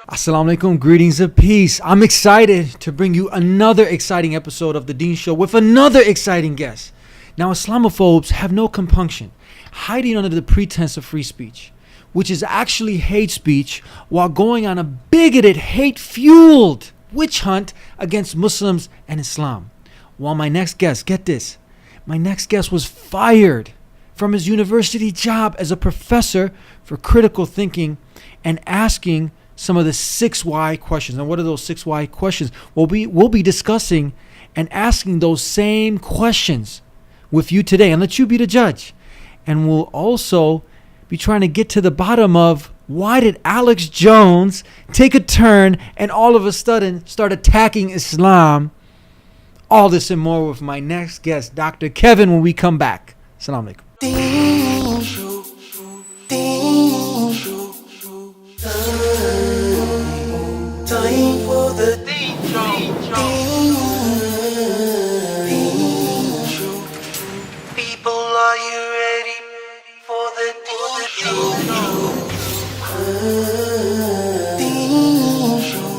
Assalamu alaikum, greetings of peace. I'm excited to bring you another exciting episode of the Deen Show with another exciting guest. Now, Islamophobes have no compunction, hiding under the pretense of free speech, which is actually hate speech, while going on a bigoted, hate-fueled witch hunt against Muslims and Islam. While my next guest, get this, my next guest was fired from his university job as a professor for critical thinking and asking some of the 6 why questions. And what are those 6 why questions? We'll be discussing and asking those same questions with you today, and let you be the judge. And we'll also be trying to get to the bottom of why did Alex Jones take a turn and all of a sudden start attacking Islam. All this and more with my next guest, Dr. Kevin, when we come back. Assalamu alaikum. Time for the Deen Show. People, are you ready for the Deen Show? Deen Show.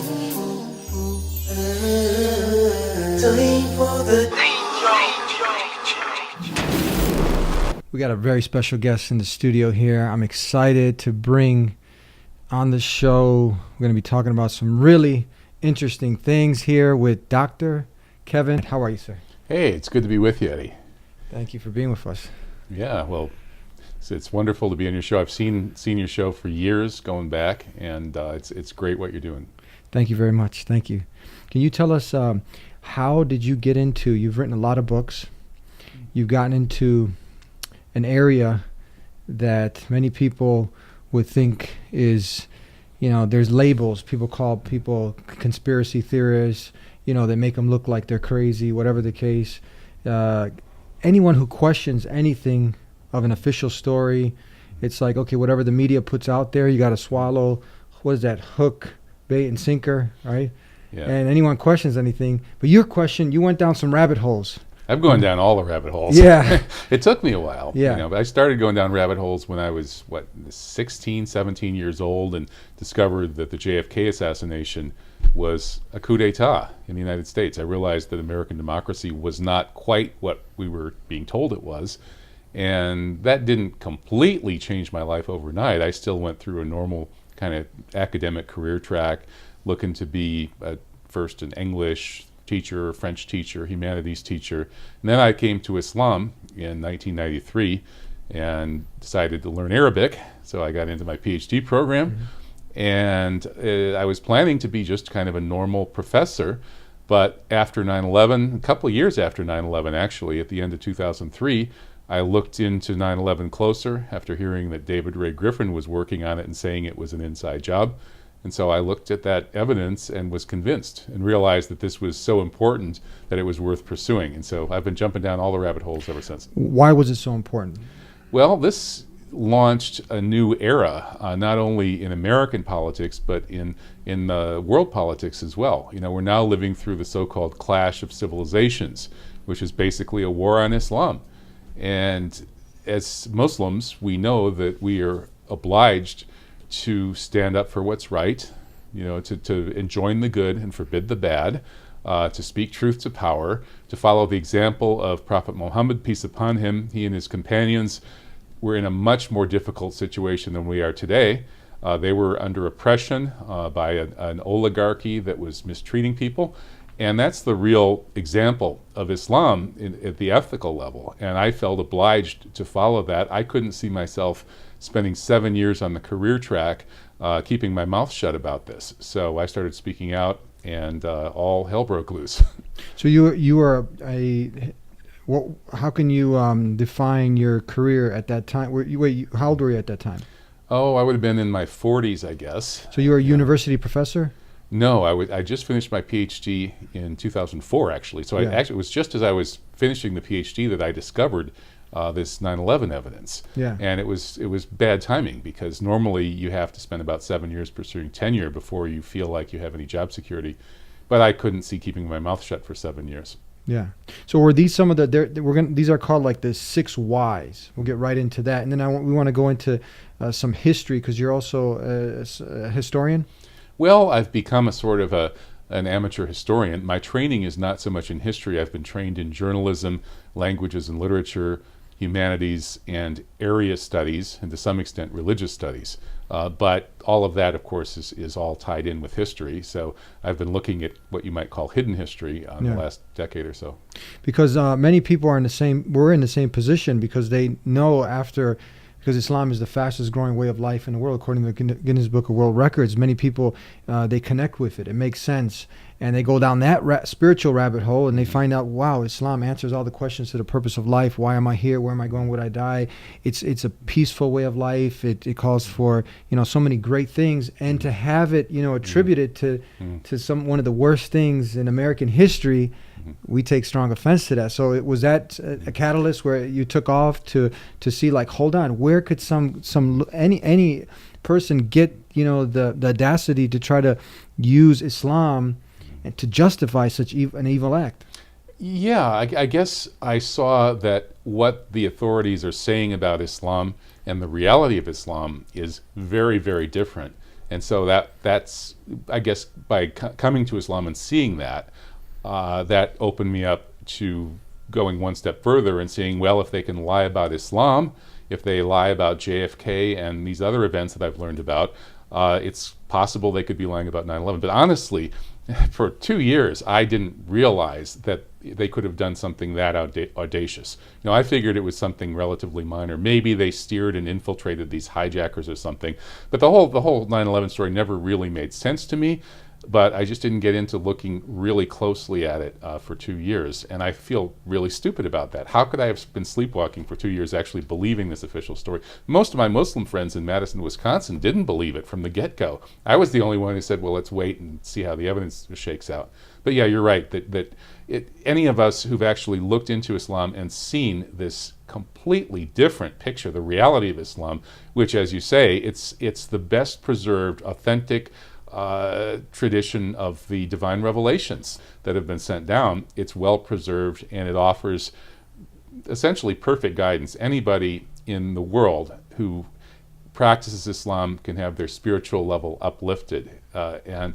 Time for the Deen Show. We got a very special guest in the studio here. I'm excited to bring on the show. We're going to be talking about some really interesting things here with Dr. Kevin. How are you, sir? Hey, it's good to be with you, Eddie. Thank you for being with us. Yeah, well, it's wonderful to be on your show. I've seen your show for years going back, and it's great what you're doing. Thank you very much. Thank you. Can you tell us how did you get into, you've written a lot of books, you've gotten into an area that many people would think is, there's labels. People call people conspiracy theorists, they make them look like they're crazy, whatever the case. Anyone who questions anything of an official story, it's like, okay, whatever the media puts out there, you got to swallow, what is that, hook, bait, and sinker, right? Yeah. And anyone questions anything, but you went down some rabbit holes. I'm going down all the rabbit holes. Yeah. It took me a while. Yeah. But I started going down rabbit holes when I was, 16, 17 years old, and discovered that the JFK assassination was a coup d'etat in the United States. I realized that American democracy was not quite what we were being told it was. And that didn't completely change my life overnight. I still went through a normal kind of academic career track, looking to be first an English teacher, French teacher, humanities teacher. And then I came to Islam in 1993 and decided to learn Arabic. So I got into my PhD program. Mm-hmm. And I was planning to be just kind of a normal professor. But after 9/11, a couple of years after 9/11, actually, at the end of 2003, I looked into 9/11 closer after hearing that David Ray Griffin was working on it and saying it was an inside job. And so I looked at that evidence and was convinced and realized that this was so important that it was worth pursuing. And so I've been jumping down all the rabbit holes ever since. Why was it so important? Well, this launched a new era, not only in American politics, but in world politics as well. We're now living through the so-called clash of civilizations, which is basically a war on Islam. And as Muslims, we know that we are obliged to stand up for what's right, to enjoin the good and forbid the bad, to speak truth to power, to follow the example of Prophet Muhammad, peace upon him. He and his companions were in a much more difficult situation than we are today. They were under oppression by an oligarchy that was mistreating people. And that's the real example of Islam at the ethical level. And I felt obliged to follow that. I couldn't see myself spending 7 years on the career track, keeping my mouth shut about this. So I started speaking out, and all hell broke loose. So you were how can you define your career at that time? How old were you at that time? Oh, I would have been in my 40s, I guess. So you were a university professor? No, I just finished my PhD in 2004, actually. So it was just as I was finishing the PhD that I discovered this 9/11 evidence. Yeah. And it was bad timing, because normally you have to spend about 7 years pursuing tenure before you feel like you have any job security. But I couldn't see keeping my mouth shut for 7 years. Yeah. So were these some of these are called like the 6 whys. We'll get right into that. And then we want to go into some history, because you're also a historian. Well, I've become a sort of an amateur historian. My training is not so much in history. I've been trained in journalism, languages and literature, humanities, and area studies, and to some extent religious studies. But all of that, of course, is all tied in with history. So I've been looking at what you might call hidden history the last decade or so. Because many people we're in the same position, because they know because Islam is the fastest growing way of life in the world, according to the Guinness Book of World Records. Many people, they connect with it. It makes sense. And they go down that spiritual rabbit hole, and they find out, wow, Islam answers all the questions to the purpose of life. Why am I here? Where am I going? Would I die? It's a peaceful way of life. It calls for, so many great things. And to have it, attributed to one of the worst things in American history, we take strong offense to that. So was that a catalyst where you took off to see, like, hold on, where could any person get the audacity to try to use Islam and to justify such an evil act? Yeah, I guess I saw that what the authorities are saying about Islam and the reality of Islam is very, very different. And so that's I guess by coming to Islam and seeing that, that opened me up to going one step further and seeing, well, if they can lie about Islam, if they lie about JFK and these other events that I've learned about, it's possible they could be lying about 9/11. But honestly, for 2 years, I didn't realize that they could have done something that audacious. I figured it was something relatively minor. Maybe they steered and infiltrated these hijackers or something. But the whole 9/11 story never really made sense to me. But I just didn't get into looking really closely at it for 2 years, and I feel really stupid about that. How could I have been sleepwalking for 2 years actually believing this official story? Most of my Muslim friends in Madison, Wisconsin didn't believe it from the get-go. I was the only one who said, well, let's wait and see how the evidence shakes out. But yeah, you're right, that any of us who've actually looked into Islam and seen this completely different picture, the reality of Islam, which, as you say, it's the best preserved, authentic tradition of the divine revelations that have been sent down. It's well preserved, and it offers essentially perfect guidance. Anybody in the world who practices Islam can have their spiritual level uplifted, and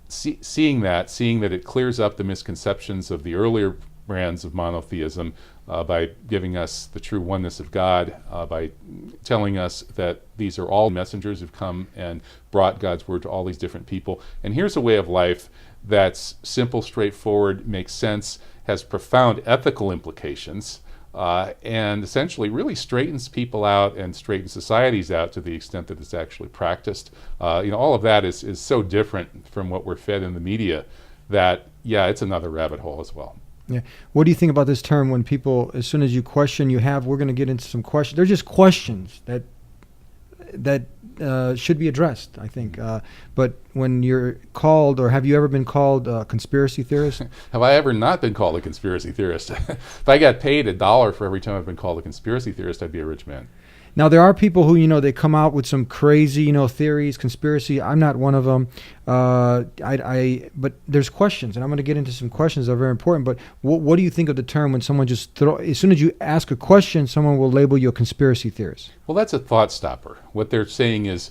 seeing that it clears up the misconceptions of the earlier brands of monotheism by giving us the true oneness of God, by telling us that these are all messengers who've come and brought God's word to all these different people. And here's a way of life that's simple, straightforward, makes sense, has profound ethical implications, and essentially really straightens people out and straightens societies out to the extent that it's actually practiced. All of that is so different from what we're fed in the media that, yeah, it's another rabbit hole as well. Yeah. What do you think about this term when people, as soon as you question, we're going to get into some questions. They're just questions that should be addressed, I think. But when you're called, or have you ever been called a conspiracy theorist? Have I ever not been called a conspiracy theorist? If I got paid $1 for every time I've been called a conspiracy theorist, I'd be a rich man. Now, there are people who, they come out with some crazy, theories, conspiracy. I'm not one of them. But there's questions, and I'm going to get into some questions that are very important. But what do you think of the term when someone as soon as you ask a question, someone will label you a conspiracy theorist? Well, that's a thought stopper. What they're saying is,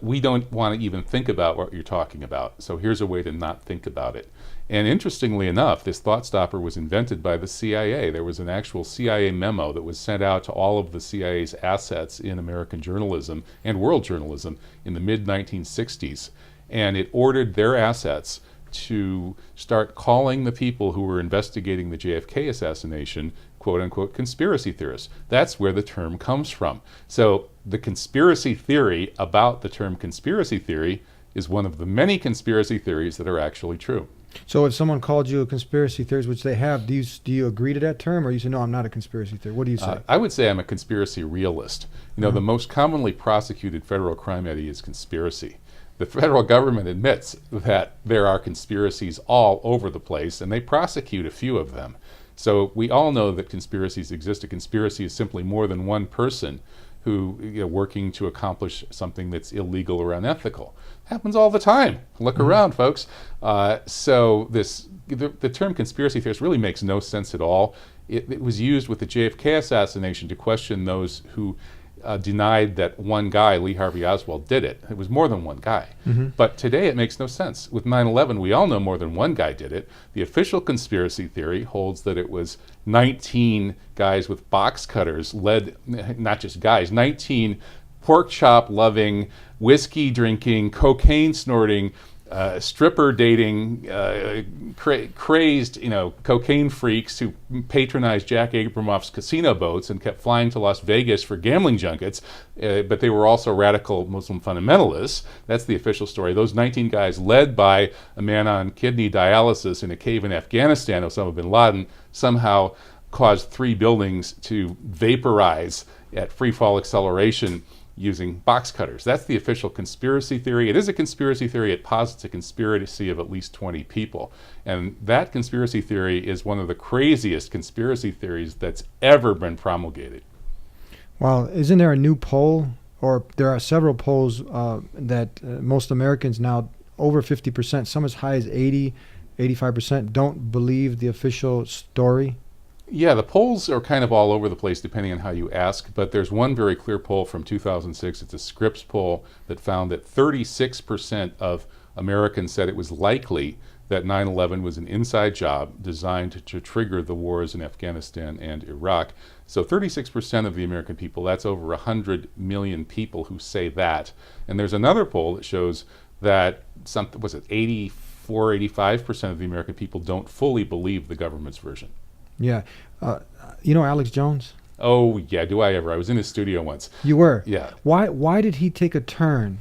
we don't want to even think about what you're talking about. So here's a way to not think about it. And interestingly enough, this thought stopper was invented by the CIA. There was an actual CIA memo that was sent out to all of the CIA's assets in American journalism and world journalism in the mid-1960s. And it ordered their assets to start calling the people who were investigating the JFK assassination, quote-unquote, conspiracy theorists. That's where the term comes from. So the conspiracy theory about the term conspiracy theory is one of the many conspiracy theories that are actually true. So if someone called you a conspiracy theorist, which they have, do you agree to that term, or you say, no, I'm not a conspiracy theorist? What do you say? I would say I'm a conspiracy realist. The most commonly prosecuted federal crime, Eddie, is conspiracy. The federal government admits that there are conspiracies all over the place, and they prosecute a few of them. So we all know that conspiracies exist. A conspiracy is simply more than one person who working to accomplish something that's illegal or unethical. Happens all the time. Look around, folks. So the term conspiracy theorist really makes no sense at all. It was used with the JFK assassination to question those who denied that one guy, Lee Harvey Oswald, did it. It was more than one guy. But today it makes no sense. With 9/11, we all know more than one guy did it. The official conspiracy theory holds that it was 19 guys with box cutters led, not just guys, 19 pork chop loving, whiskey drinking, cocaine snorting, stripper dating, crazed, cocaine freaks who patronized Jack Abramoff's casino boats and kept flying to Las Vegas for gambling junkets, but they were also radical Muslim fundamentalists. That's the official story. Those 19 guys, led by a man on kidney dialysis in a cave in Afghanistan, Osama bin Laden, somehow caused 3 buildings to vaporize at free fall acceleration using box cutters. That's the official conspiracy theory. It is a conspiracy theory. It posits a conspiracy of at least 20 people. And that conspiracy theory is one of the craziest conspiracy theories that's ever been promulgated. Well, isn't there a new poll, or there are several polls that most Americans now, over 50%, some as high as 80, 85%, don't believe the official story? Yeah, the polls are kind of all over the place depending on how you ask, but there's one very clear poll from 2006. It's a Scripps poll that found that 36% of Americans said it was likely that 9/11 was an inside job designed to trigger the wars in Afghanistan and Iraq. So 36% of the American people, that's over 100 million people who say that. And there's another poll that shows that 84, 85% of the American people don't fully believe the government's version. Yeah. Alex Jones? Oh, yeah, do I ever. I was in his studio once. You were? Yeah. Why did he take a turn?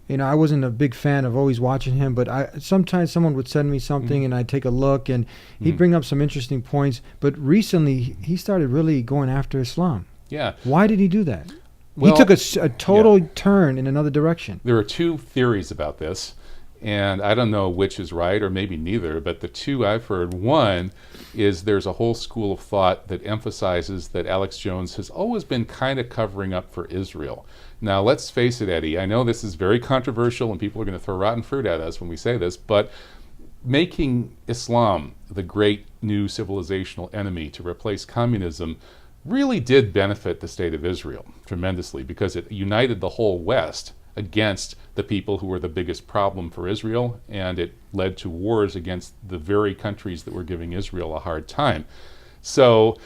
I wasn't a big fan of always watching him, but sometimes someone would send me something and I'd take a look, and he'd bring up some interesting points. But recently, he started really going after Islam. Yeah. Why did he do that? Well, he took a total turn in another direction. There are 2 theories about this, and I don't know which is right, or maybe neither, but the 2 I've heard, one is there's a whole school of thought that emphasizes that Alex Jones has always been kind of covering up for Israel. Now, let's face it, Eddie, I know this is very controversial and people are going to throw rotten fruit at us when we say this, but making Islam the great new civilizational enemy to replace communism really did benefit the state of Israel tremendously, because it united the whole West against the people who were the biggest problem for Israel, and it led to wars against the very countries that were giving Israel a hard time. So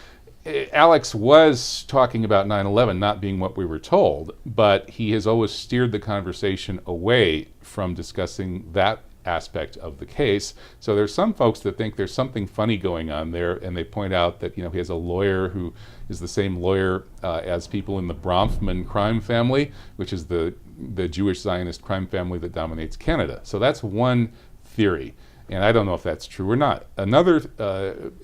Alex was talking about 9/11 not being what we were told, but he has always steered the conversation away from discussing that aspect of the case. So there's some folks that think there's something funny going on there, and they point out that he has a lawyer who is the same lawyer as people in the Bronfman crime family, which is the Jewish Zionist crime family that dominates Canada. So that's one theory, and I don't know if that's true or not. Another,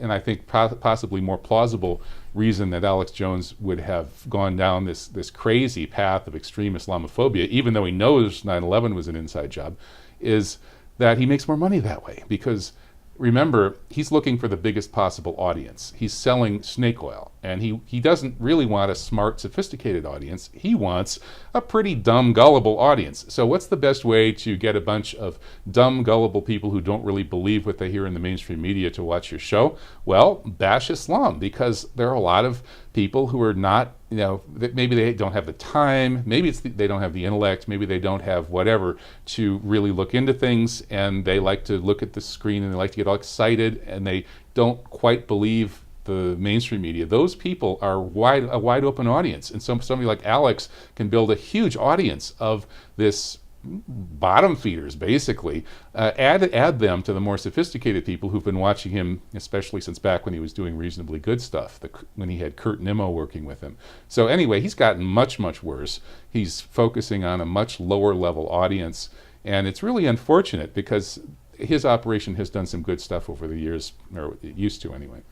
and I think possibly more plausible reason that Alex Jones would have gone down this crazy path of extreme Islamophobia, even though he knows 9/11 was an inside job, is that he makes more money that way. Because remember, he's looking for the biggest possible audience. He's selling snake oil, and he doesn't really want a smart, sophisticated audience. He wants a pretty dumb, gullible audience. So what's the best way to get a bunch of dumb, gullible people who don't really believe what they hear in the mainstream media to watch your show? Well, bash Islam, because there are a lot of people who are not, that maybe they don't have the time, maybe they don't have the intellect, maybe they don't have whatever to really look into things, and they like to look at the screen and they like to get all excited, and they don't quite believe the mainstream media. Those people are a wide open audience, and somebody like Alex can build a huge audience of this bottom feeders, basically. Add them to the more sophisticated people who've been watching him, especially since back when he was doing reasonably good stuff, when he had Kurt Nimmo working with him. So anyway, he's gotten much, much worse. He's focusing on a much lower level audience, and it's really unfortunate because his operation has done some good stuff over the years, or it used to anyway.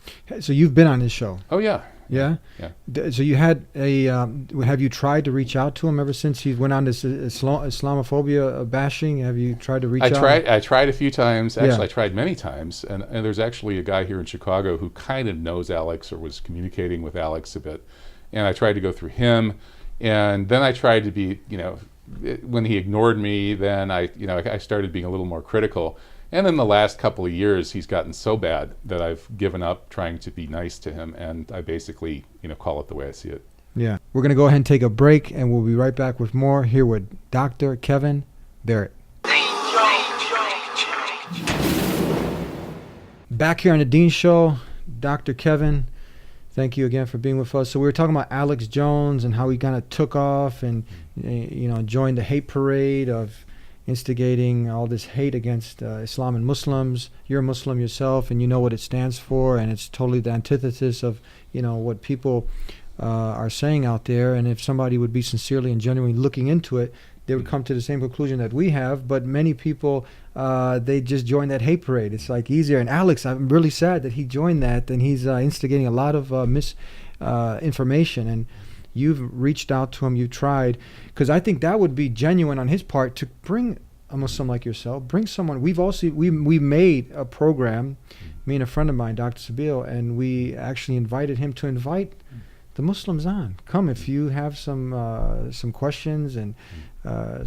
So you've been on his show? Oh, yeah. Yeah? Yeah. So you had have you tried to reach out to him ever since he went on this Islamophobia bashing? Have you tried to reach out? I tried a few times. Actually, Yeah. I tried many times. And there's actually a guy here in Chicago who kind of knows Alex, or was communicating with Alex a bit. And I tried to go through him. And then I tried to be, when he ignored me, then I started being a little more critical. And in the last couple of years, he's gotten so bad that I've given up trying to be nice to him, and I basically, call it the way I see it. Yeah. We're going to go ahead and take a break, and we'll be right back with more here with Dr. Kevin Barrett. Back here on the Deen Show, Dr. Kevin, thank you again for being with us. So we were talking about Alex Jones and how he kind of took off and, joined the hate parade of instigating all this hate against Islam and Muslims. You're a Muslim yourself, and you know what it stands for, and it's totally the antithesis of, what people are saying out there. And if somebody would be sincerely and genuinely looking into it, they would come to the same conclusion that we have. But many people, they just join that hate parade. It's like easier. And Alex, I'm really sad that he joined that, and he's instigating a lot of misinformation. And you've reached out to him, you've tried, because I think that would be genuine on his part to bring a Muslim like yourself, bring someone. We made a program, me and a friend of mine, Dr. Sabil, and we actually invited him to invite the Muslims on. Come if you have some questions and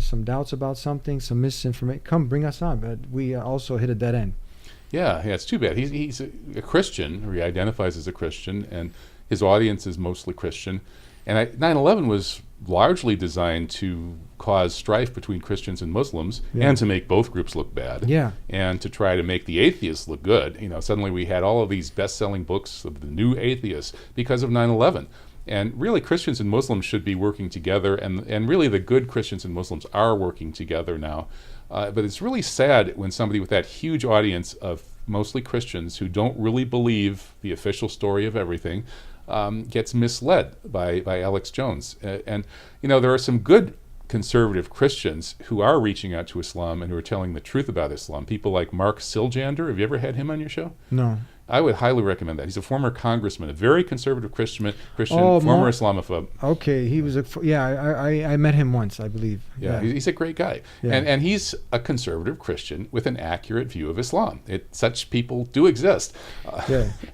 some doubts about something, some misinformation. Come, bring us on. But we also hit a dead end. Yeah, it's too bad. He's a Christian, or he identifies as a Christian, and his audience is mostly Christian. And 9/11 was largely designed to cause strife between Christians and Muslims, and to make both groups look bad, and to try to make the atheists look good. Suddenly we had all of these best-selling books of the new atheists because of 9/11. And really, Christians and Muslims should be working together, and really the good Christians and Muslims are working together now. But it's really sad when somebody with that huge audience of mostly Christians who don't really believe the official story of everything gets misled by Alex Jones. And there are some good conservative Christians who are reaching out to Islam and who are telling the truth about Islam. People like Mark Siljander. Have you ever had him on your show? No. I would highly recommend that. He's a former congressman, a very conservative Christian, former Islamophobe. Okay, he was I met him once, I believe. Yeah, he's a great guy. Yeah. And he's a conservative Christian with an accurate view of Islam. Such people do exist.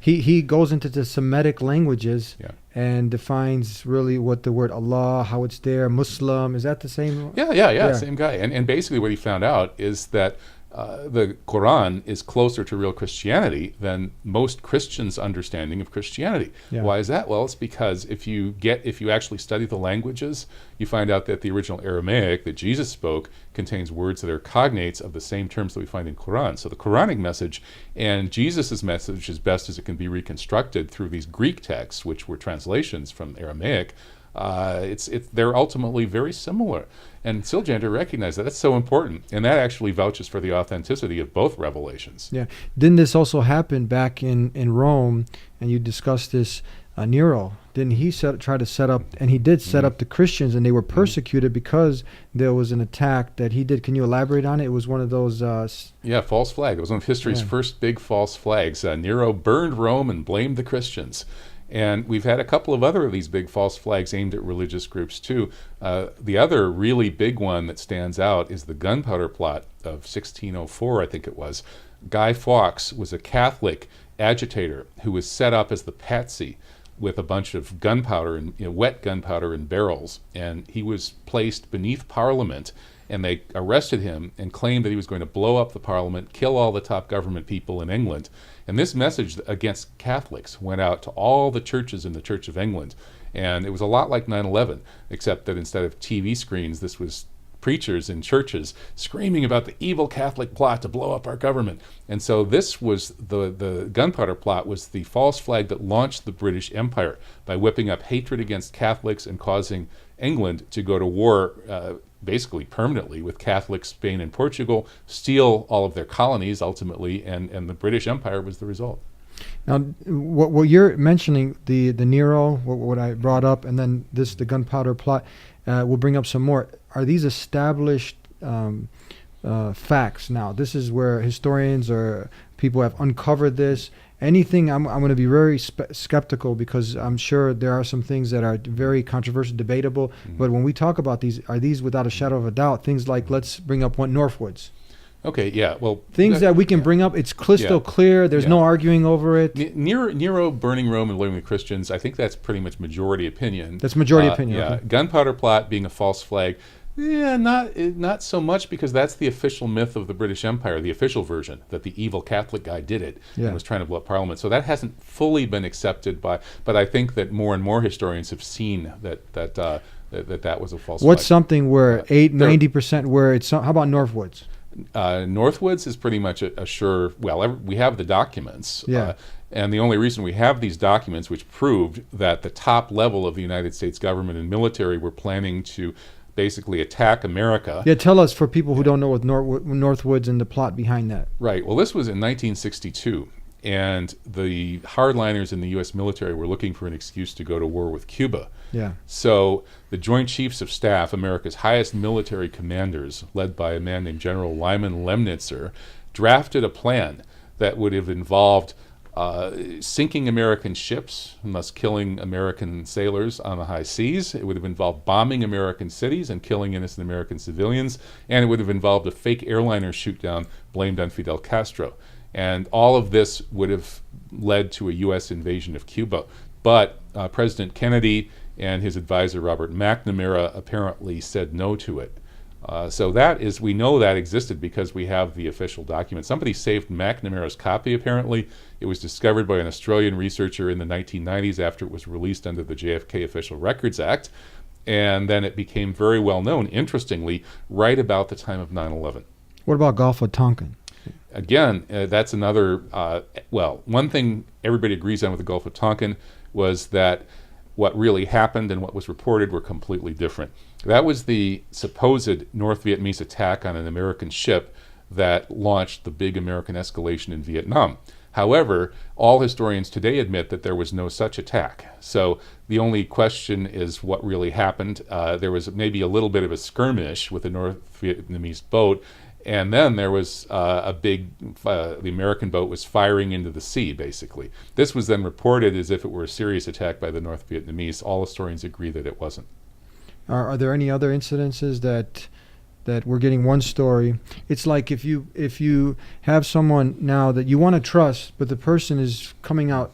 He goes into the Semitic languages and defines really what the word Allah, how it's there, Muslim. Is that the same? Yeah, same guy. And basically what he found out is that the Quran is closer to real Christianity than most Christians' understanding of Christianity. Yeah. Why is that? Well, it's because if you actually study the languages, you find out that the original Aramaic that Jesus spoke contains words that are cognates of the same terms that we find in Quran. So the Quranic message and Jesus' message, as best as it can be reconstructed through these Greek texts, which were translations from Aramaic, they're ultimately very similar. And Siljander recognized that. That's so important. And that actually vouches for the authenticity of both revelations. Yeah. Didn't this also happen back in Rome, and you discussed this, Nero? Didn't he try to set up, and he did set up the Christians, and they were persecuted because there was an attack that he did. Can you elaborate on it? It was one of those... false flag. It was one of history's first big false flags. Nero burned Rome and blamed the Christians. And we've had a couple of other of these big false flags aimed at religious groups too. The other really big one that stands out is the gunpowder plot of 1604, I think it was. Guy Fawkes was a Catholic agitator who was set up as the patsy with a bunch of gunpowder and wet gunpowder in barrels, and he was placed beneath Parliament, and they arrested him and claimed that he was going to blow up the Parliament, kill all the top government people in England. And this message against Catholics went out to all the churches in the Church of England. And it was a lot like 9/11, except that instead of TV screens, this was preachers in churches screaming about the evil Catholic plot to blow up our government. And so this was the gunpowder plot was the false flag that launched the British Empire by whipping up hatred against Catholics and causing England to go to war basically permanently with Catholics, Spain and Portugal, steal all of their colonies ultimately, and the British Empire was the result. Now, what you're mentioning, the Nero, what I brought up, and then the gunpowder plot, we'll bring up some more. Are these established facts now? This is where historians or people have uncovered this. Anything, I'm going to be very skeptical, because I'm sure there are some things that are very controversial, debatable. But when we talk about these, are these without a shadow of a doubt things like, let's bring up one, Northwoods? Okay, yeah. Well, Things that we can bring up. It's crystal clear. There's no arguing over it. Nero burning Rome and blaming the Christians, I think that's pretty much majority opinion. That's majority opinion. Yeah. Okay. Gunpowder plot being a false flag. Yeah, not so much, because that's the official myth of the British Empire, the official version, that the evil Catholic guy did it and was trying to blow up Parliament. So that hasn't fully been accepted but I think that more and more historians have seen that was a false flag. What's something where 90% where it's, how about Northwoods? Northwoods is pretty much a sure, we have the documents. Yeah. And the only reason we have these documents, which proved that the top level of the United States government and military were planning to basically attack America. Yeah, tell us, for people who don't know what Northwoods and the plot behind that. Right. Well, this was in 1962. And the hardliners in the U.S. military were looking for an excuse to go to war with Cuba. Yeah. So the Joint Chiefs of Staff, America's highest military commanders, led by a man named General Lyman Lemnitzer, drafted a plan that would have involved sinking American ships and thus killing American sailors on the high seas. It would have involved bombing American cities and killing innocent American civilians. And it would have involved a fake airliner shoot-down blamed on Fidel Castro. And all of this would have led to a U.S. invasion of Cuba. But President Kennedy and his advisor Robert McNamara apparently said no to it. So we know that existed because we have the official document. Somebody saved McNamara's copy, apparently. It was discovered by an Australian researcher in the 1990s after it was released under the JFK Official Records Act. And then it became very well known, interestingly, right about the time of 9/11. What about Gulf of Tonkin? Again, that's another, one thing everybody agrees on with the Gulf of Tonkin was that what really happened and what was reported were completely different. That was the supposed North Vietnamese attack on an American ship that launched the big American escalation in Vietnam. However, all historians today admit that there was no such attack. So the only question is what really happened. There was maybe a little bit of a skirmish with a North Vietnamese boat, and then there was the American boat was firing into the sea, basically. This was then reported as if it were a serious attack by the North Vietnamese. All historians agree that it wasn't. Are there any other incidences that we're getting one story? It's like if you have someone now that you want to trust, but the person is coming out,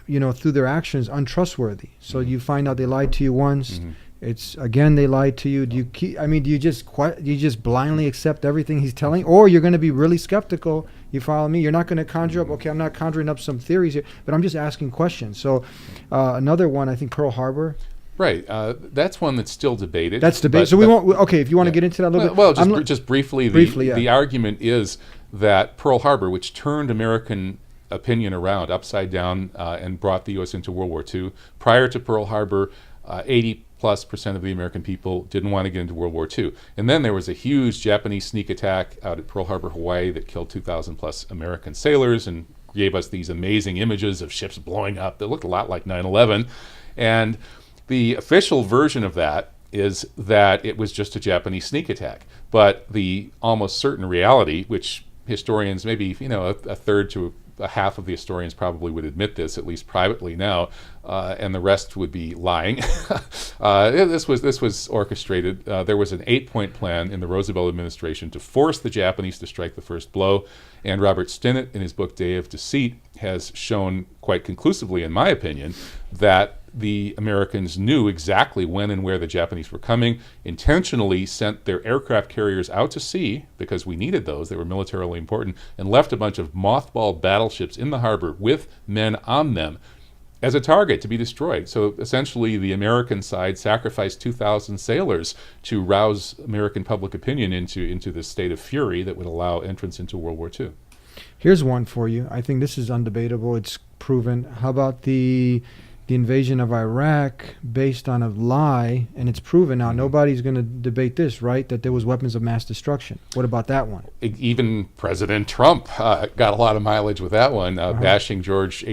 through their actions untrustworthy. So you find out they lied to you once. Mm-hmm. It's again they lied to you. Do you just blindly accept everything he's telling, or you're going to be really skeptical? You follow me? You're not going to conjure up. Okay, I'm not conjuring up some theories here, but I'm just asking questions. So another one, I think Pearl Harbor. Right. That's one that's still debated. That's debated. So we won't. Okay, if you want to get into that a little bit. Well, just briefly. The argument is that Pearl Harbor, which turned American opinion around upside down and brought the U.S. into World War II. Prior to Pearl Harbor, 80+% of the American people didn't want to get into World War II. And then there was a huge Japanese sneak attack out at Pearl Harbor, Hawaii that killed 2,000+ American sailors and gave us these amazing images of ships blowing up that looked a lot like 9/11. And the official version of that is that it was just a Japanese sneak attack. But the almost certain reality, which historians, maybe a third to a half of the historians probably would admit this, at least privately now, and the rest would be lying. This was orchestrated. There was an 8-point plan in the Roosevelt administration to force the Japanese to strike the first blow, and Robert Stinnett, in his book Day of Deceit, has shown quite conclusively, in my opinion, that the Americans knew exactly when and where the Japanese were coming, intentionally sent their aircraft carriers out to sea, because we needed those, they were militarily important, and left a bunch of mothballed battleships in the harbor with men on them as a target to be destroyed. So essentially the American side sacrificed 2,000 sailors to rouse American public opinion into this state of fury that would allow entrance into World War II. Here's one for you. I think this is undebatable. It's proven. How about the invasion of Iraq based on a lie, and it's proven now. Nobody's going to debate this, right? That there was weapons of mass destruction. What about that one? Even President Trump got a lot of mileage with that one, bashing George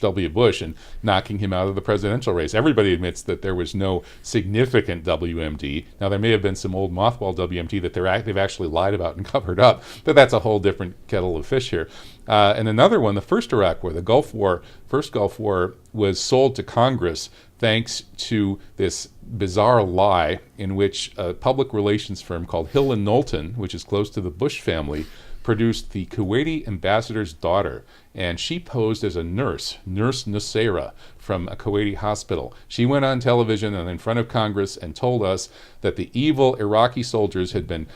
W. Bush and knocking him out of the presidential race. Everybody admits that there was no significant WMD. Now, there may have been some old mothball WMD that they've actually lied about and covered up, but that's a whole different kettle of fish here. And another one, the first Iraq War, the Gulf War, first Gulf War, was sold to Congress thanks to this bizarre lie in which a public relations firm called Hill and Knowlton, which is close to the Bush family, produced the Kuwaiti ambassador's daughter, and she posed as a nurse, Nurse Nusayra, from a Kuwaiti hospital. She went on television and in front of Congress and told us that the evil Iraqi soldiers had been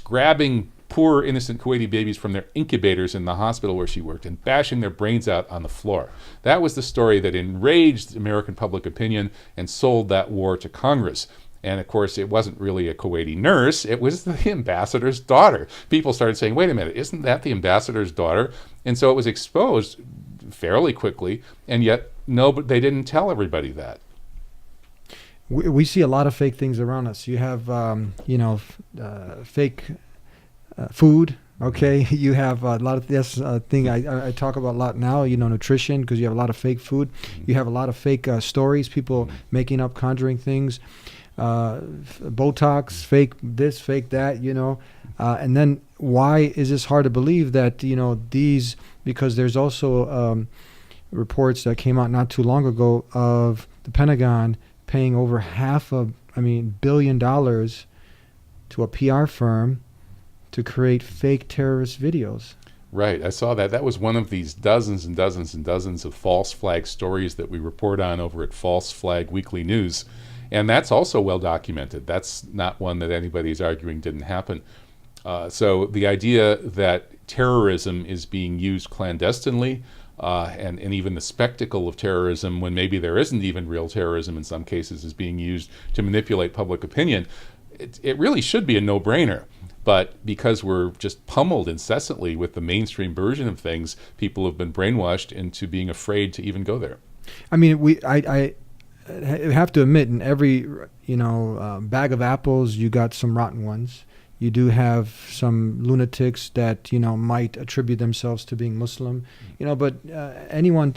grabbing poor innocent Kuwaiti babies from their incubators in the hospital where she worked and bashing their brains out on the floor. That was the story that enraged American public opinion and sold that war to Congress. And of course, it wasn't really a Kuwaiti nurse, it was the ambassador's daughter. People started saying, wait a minute, isn't that the ambassador's daughter? And so it was exposed fairly quickly, and yet no, but they didn't tell everybody that. We see a lot of fake things around us. You have, fake food. Okay, you have a lot of this thing I talk about a lot now. Nutrition, because you have a lot of fake food. You have a lot of fake stories. People making up, conjuring things. Botox, fake this, fake that. And then why is this hard to believe that these? Because there's also reports that came out not too long ago of the Pentagon paying over $500 million to a PR firm to create fake terrorist videos. Right, I saw that. That was one of these dozens and dozens and dozens of false flag stories that we report on over at False Flag Weekly News. And that's also well documented. That's not one that anybody's arguing didn't happen. So the idea that terrorism is being used clandestinely, and even the spectacle of terrorism, when maybe there isn't even real terrorism in some cases, is being used to manipulate public opinion, it really should be a no-brainer. But because we're just pummeled incessantly with the mainstream version of things, people have been brainwashed into being afraid to even go there. I mean, I have to admit, in every bag of apples, you got some rotten ones. You do have some lunatics that might attribute themselves to being Muslim, But anyone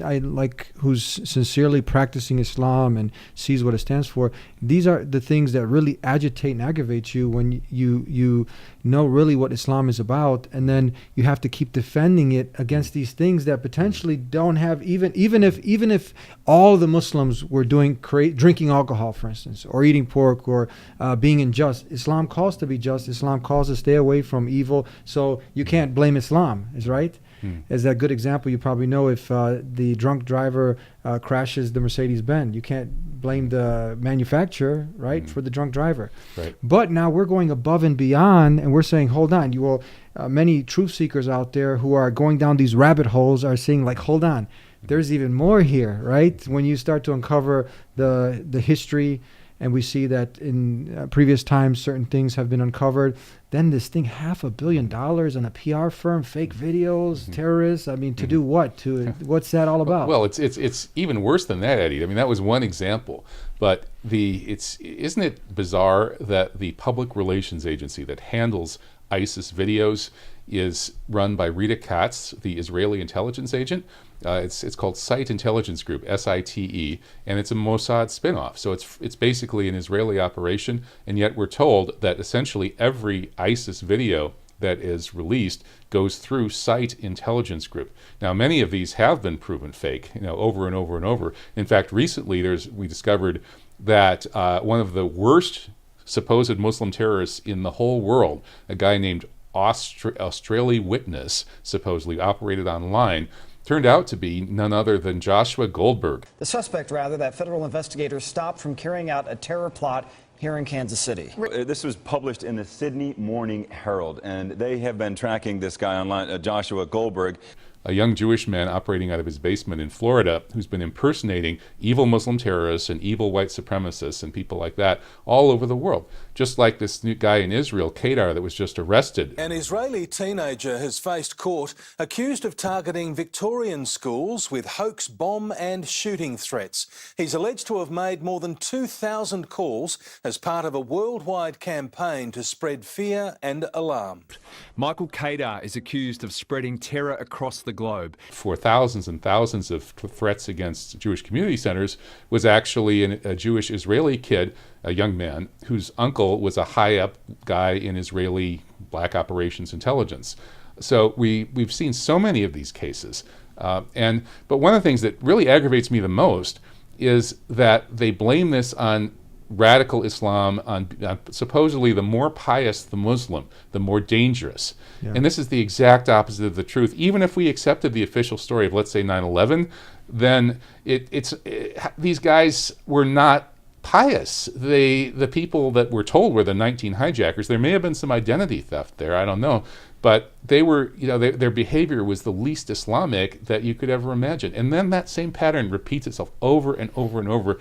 who's sincerely practicing Islam and sees what it stands for, these are the things that really agitate and aggravate you when you know really what Islam is about, and then you have to keep defending it against these things that potentially don't have even if all the Muslims were drinking alcohol, for instance, or eating pork, or being unjust. Islam calls to be just. Islam calls to stay away from evil. So you can't blame Islam, is right? As that good example, you probably know, if the drunk driver crashes the Mercedes-Benz, you can't blame the manufacturer, right, for the drunk driver. Right. But now we're going above and beyond, and we're saying, hold on, many truth seekers out there who are going down these rabbit holes are saying, hold on, there's even more here, right? When you start to uncover the history, and we see that in previous times certain things have been uncovered, then this thing, $500 million on a PR firm, fake videos, terrorists. I mean, to do what? What's that all about? Well, it's even worse than that, Eddie. I mean, that was one example, but isn't it bizarre that the public relations agency that handles ISIS videos is run by Rita Katz, the Israeli intelligence agent? It's called Site Intelligence Group, SITE, and it's a Mossad spinoff. So it's basically an Israeli operation, and yet we're told that essentially every ISIS video that is released goes through Site Intelligence Group. Now, many of these have been proven fake, over and over and over. In fact, recently we discovered that one of the worst supposed Muslim terrorists in the whole world, a guy named Australia Witness, supposedly operated online, turned out to be none other than Joshua Goldberg. The suspect, that federal investigators stopped from carrying out a terror plot here in Kansas City. This was published in the Sydney Morning Herald, and they have been tracking this guy online, Joshua Goldberg. A young Jewish man operating out of his basement in Florida who's been impersonating evil Muslim terrorists and evil white supremacists and people like that all over the world. Just like this new guy in Israel, Kedar, that was just arrested. An Israeli teenager has faced court accused of targeting Victorian schools with hoax bomb and shooting threats. He's alleged to have made more than 2,000 calls as part of a worldwide campaign to spread fear and alarm. Michael Kedar is accused of spreading terror across the globe. For thousands and thousands of threats against Jewish community centers was actually a Jewish Israeli kid, a young man, whose uncle was a high-up guy in Israeli black operations intelligence. So we've seen so many of these cases. But one of the things that really aggravates me the most is that they blame this on radical Islam, on supposedly the more pious the Muslim, the more dangerous. Yeah. And this is the exact opposite of the truth. Even if we accepted the official story of, let's say, 9/11, then these guys were not pious. The people that we're told were the 19 hijackers. There may have been some identity theft there, I don't know, but they were, their behavior was the least Islamic that you could ever imagine. And then that same pattern repeats itself over and over and over.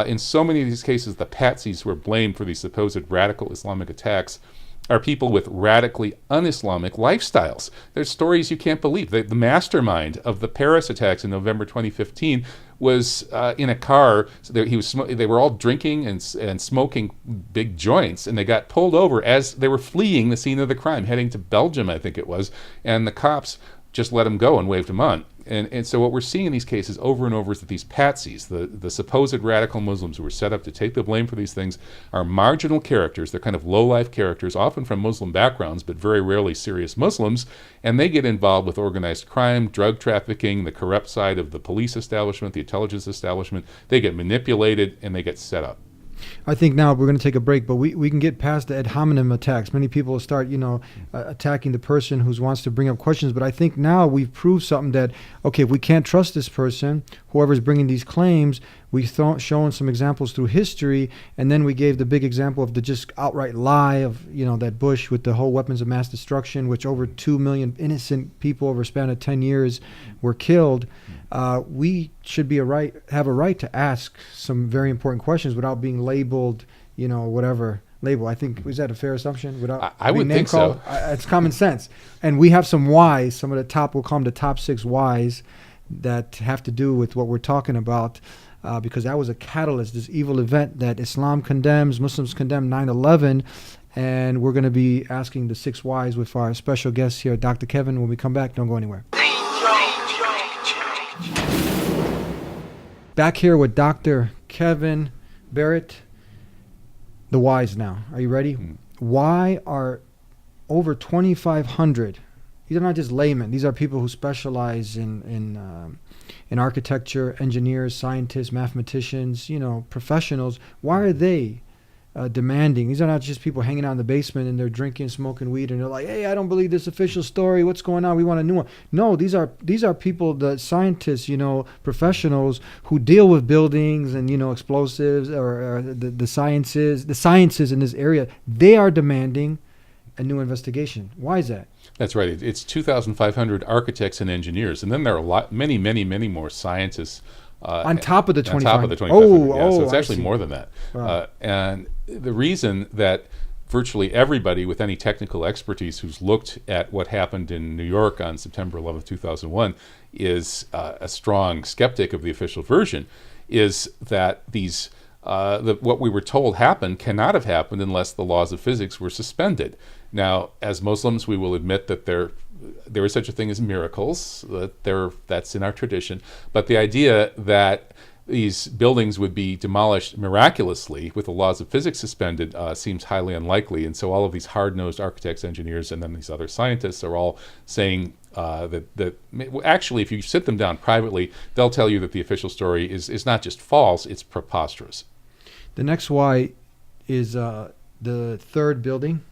In so many of these cases, the patsies who are blamed for these supposed radical Islamic attacks are people with radically un-Islamic lifestyles. There's stories you can't believe. The mastermind of the Paris attacks in November 2015 was in a car. So they were all drinking and smoking big joints, and they got pulled over as they were fleeing the scene of the crime, heading to Belgium, I think it was, and the cops just let them go and waved them on. And so what we're seeing in these cases over and over is that these patsies, the supposed radical Muslims who were set up to take the blame for these things, are marginal characters. They're kind of low-life characters, often from Muslim backgrounds, but very rarely serious Muslims, and they get involved with organized crime, drug trafficking, the corrupt side of the police establishment, the intelligence establishment. They get manipulated, and they get set up. I think now we're going to take a break, but we can get past the ad hominem attacks. Many people will start, attacking the person who wants to bring up questions. But I think now we've proved something that, okay, if we can't trust this person, whoever's bringing these claims, we've shown some examples through history, and then we gave the big example of the just outright lie of, that Bush with the whole weapons of mass destruction, which over 2 million innocent people over a span of 10 years were killed. We should have a right to ask some very important questions without being labeled, whatever label. I think, is that a fair assumption? Without I would think so. It's common sense. And we have some whys, some of the top, we'll call them the top 6 whys that have to do with what we're talking about. Because that was a catalyst, this evil event that Islam condemns, Muslims condemn 9/11, and we're going to be asking the 6 whys with our special guest here, Dr. Kevin. When we come back, don't go anywhere. Back here with Dr. Kevin Barrett. The whys now. Are you ready? Why are over 2,500? These are not just laymen. These are people who specialize in architecture, engineers, scientists, mathematicians, professionals. Why are they demanding? These are not just people hanging out in the basement and they're drinking, smoking weed, and they're like, "Hey, I don't believe this official story. What's going on? We want a new one." No, these are people, the scientists, professionals who deal with buildings and explosives or the sciences in this area. They are demanding a new investigation. Why is that? That's right. It's 2,500 architects and engineers, and then there are many more scientists on top of the 25. On top of the 2,500. So it's I actually see. more than that. Wow. And the reason that virtually everybody with any technical expertise who's looked at what happened in New York on September 11th, 2001 is a strong skeptic of the official version is that these what we were told happened cannot have happened unless the laws of physics were suspended. Now, as Muslims, we will admit that there is such a thing as miracles, that's in our tradition, but the idea that these buildings would be demolished miraculously with the laws of physics suspended seems highly unlikely. And so all of these hard-nosed architects, engineers, and then these other scientists are all saying that actually, if you sit them down privately, they'll tell you that the official story is not just false, it's preposterous. The next why is the third building.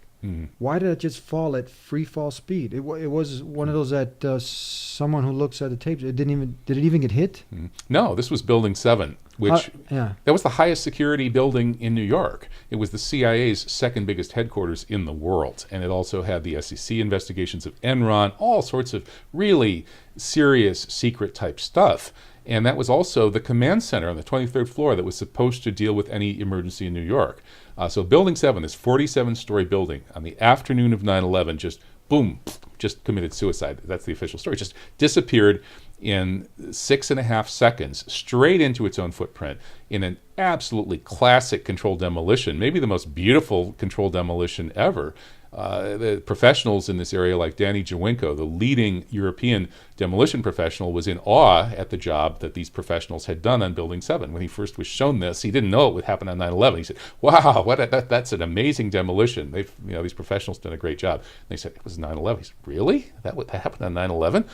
Why did it just fall at free fall speed? It was one of those that someone who looks at the tapes, did it even get hit? No, this was Building 7, which that was the highest security building in New York. It was the CIA's second biggest headquarters in the world, and it also had the SEC investigations of Enron, all sorts of really serious secret type stuff. And that was also the command center on the 23rd floor that was supposed to deal with any emergency in New York. So Building 7, this 47-story building, on the afternoon of 9/11, just boom, just committed suicide. That's the official story. Just disappeared in 6.5 seconds, straight into its own footprint, in an absolutely classic controlled demolition, maybe the most beautiful controlled demolition ever. The professionals in this area, like Danny Jawinko, the leading European demolition professional, was in awe at the job that these professionals had done on Building 7. When he first was shown this, he didn't know it would happen on 9/11. He said, "Wow, that's an amazing demolition. These professionals done a great job." And they said, "It was 9/11." He said, "Really? That happened on 9/11?"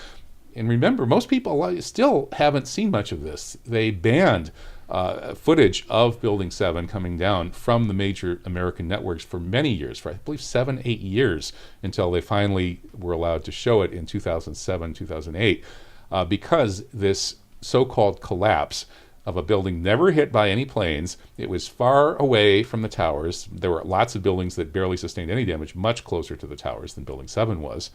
And remember, most people still haven't seen much of this. They banned footage of Building 7 coming down from the major American networks for many years, for I believe 7, 8 years, until they finally were allowed to show it in 2007, 2008, because this so-called collapse of a building never hit by any planes. It was far away from the towers. There were lots of buildings that barely sustained any damage, much closer to the towers than Building 7 was.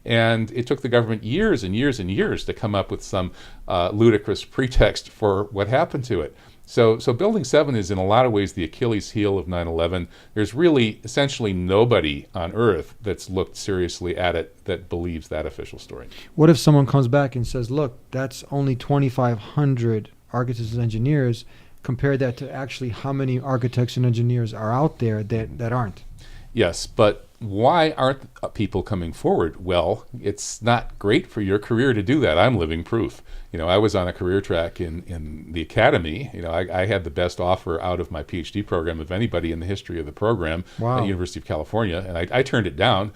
And it took the government years and years and years to come up with some ludicrous pretext for what happened to it. So Building 7 is in a lot of ways the Achilles heel of 9/11. There's really essentially nobody on Earth that's looked seriously at it that believes that official story. What if someone comes back and says, look, that's only 2,500 architects and engineers? Compare that to actually how many architects and engineers are out there that aren't. Yes, but why aren't people coming forward? Well, it's not great for your career to do that. I'm living proof. I was on a career track in the academy. I had the best offer out of my PhD program of anybody in the history of the program at the University of California, and I turned it down.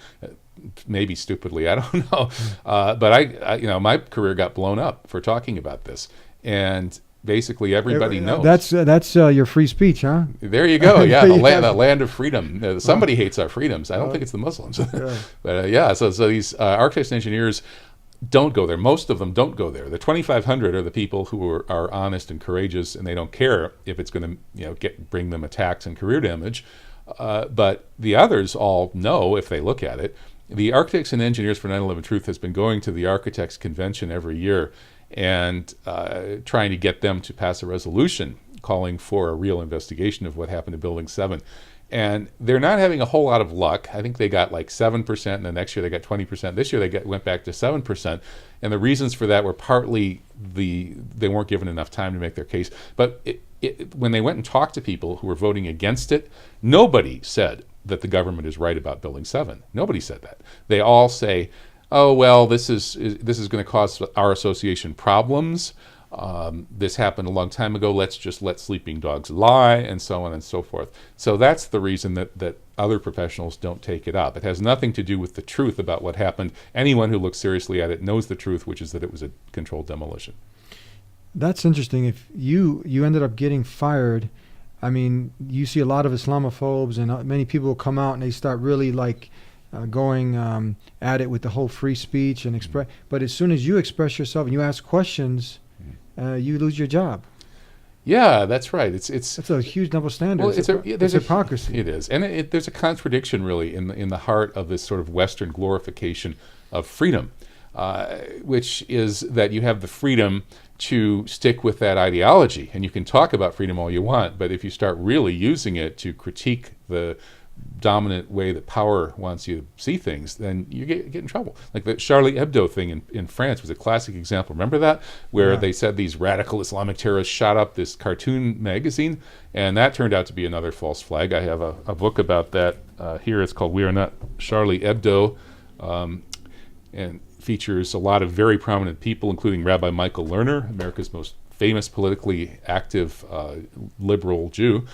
Maybe stupidly, I don't know. But I my career got blown up for talking about this, and basically everybody knows. That's your free speech, huh? There you go. Yeah, the land of freedom. Somebody hates our freedoms. I don't think it's the Muslims. But so these architects and engineers don't go there. Most of them don't go there. The 2,500 are the people who are honest and courageous, and they don't care if it's going to bring them attacks and career damage. But the others all know if they look at it. The Architects and Engineers for 9/11 Truth has been going to the Architects Convention every year and trying to get them to pass a resolution calling for a real investigation of what happened to Building 7. And they're not having a whole lot of luck. I think they got like 7%, and the next year they got 20%. This year they went back to 7%. And the reasons for that were partly they weren't given enough time to make their case. But when they went and talked to people who were voting against it, nobody said that the government is right about Building 7. Nobody said that. They all say, oh, well, this is going to cause our association problems. This happened a long time ago. Let's just let sleeping dogs lie, and so on and so forth. So that's the reason that other professionals don't take it up. It has nothing to do with the truth about what happened. Anyone who looks seriously at it knows the truth, which is that it was a controlled demolition. That's interesting. If you ended up getting fired, I mean, you see a lot of Islamophobes, and many people will come out and they start really going at it with the whole free speech and express. But as soon as you express yourself and you ask questions, you lose your job. Yeah, that's right. That's a huge double standard. Well, there's hypocrisy. It is, and there's a contradiction really in the heart of this sort of Western glorification of freedom, which is that you have the freedom to stick with that ideology, and you can talk about freedom all you want, but if you start really using it to critique the dominant way that power wants you to see things, then you get in trouble. Like the Charlie Hebdo thing in France was a classic example. Remember that? Where they said these radical Islamic terrorists shot up this cartoon magazine, and that turned out to be another false flag. I have a book about that here. It's called We Are Not Charlie Hebdo, and features a lot of very prominent people, including Rabbi Michael Lerner, America's most famous politically active liberal Jew,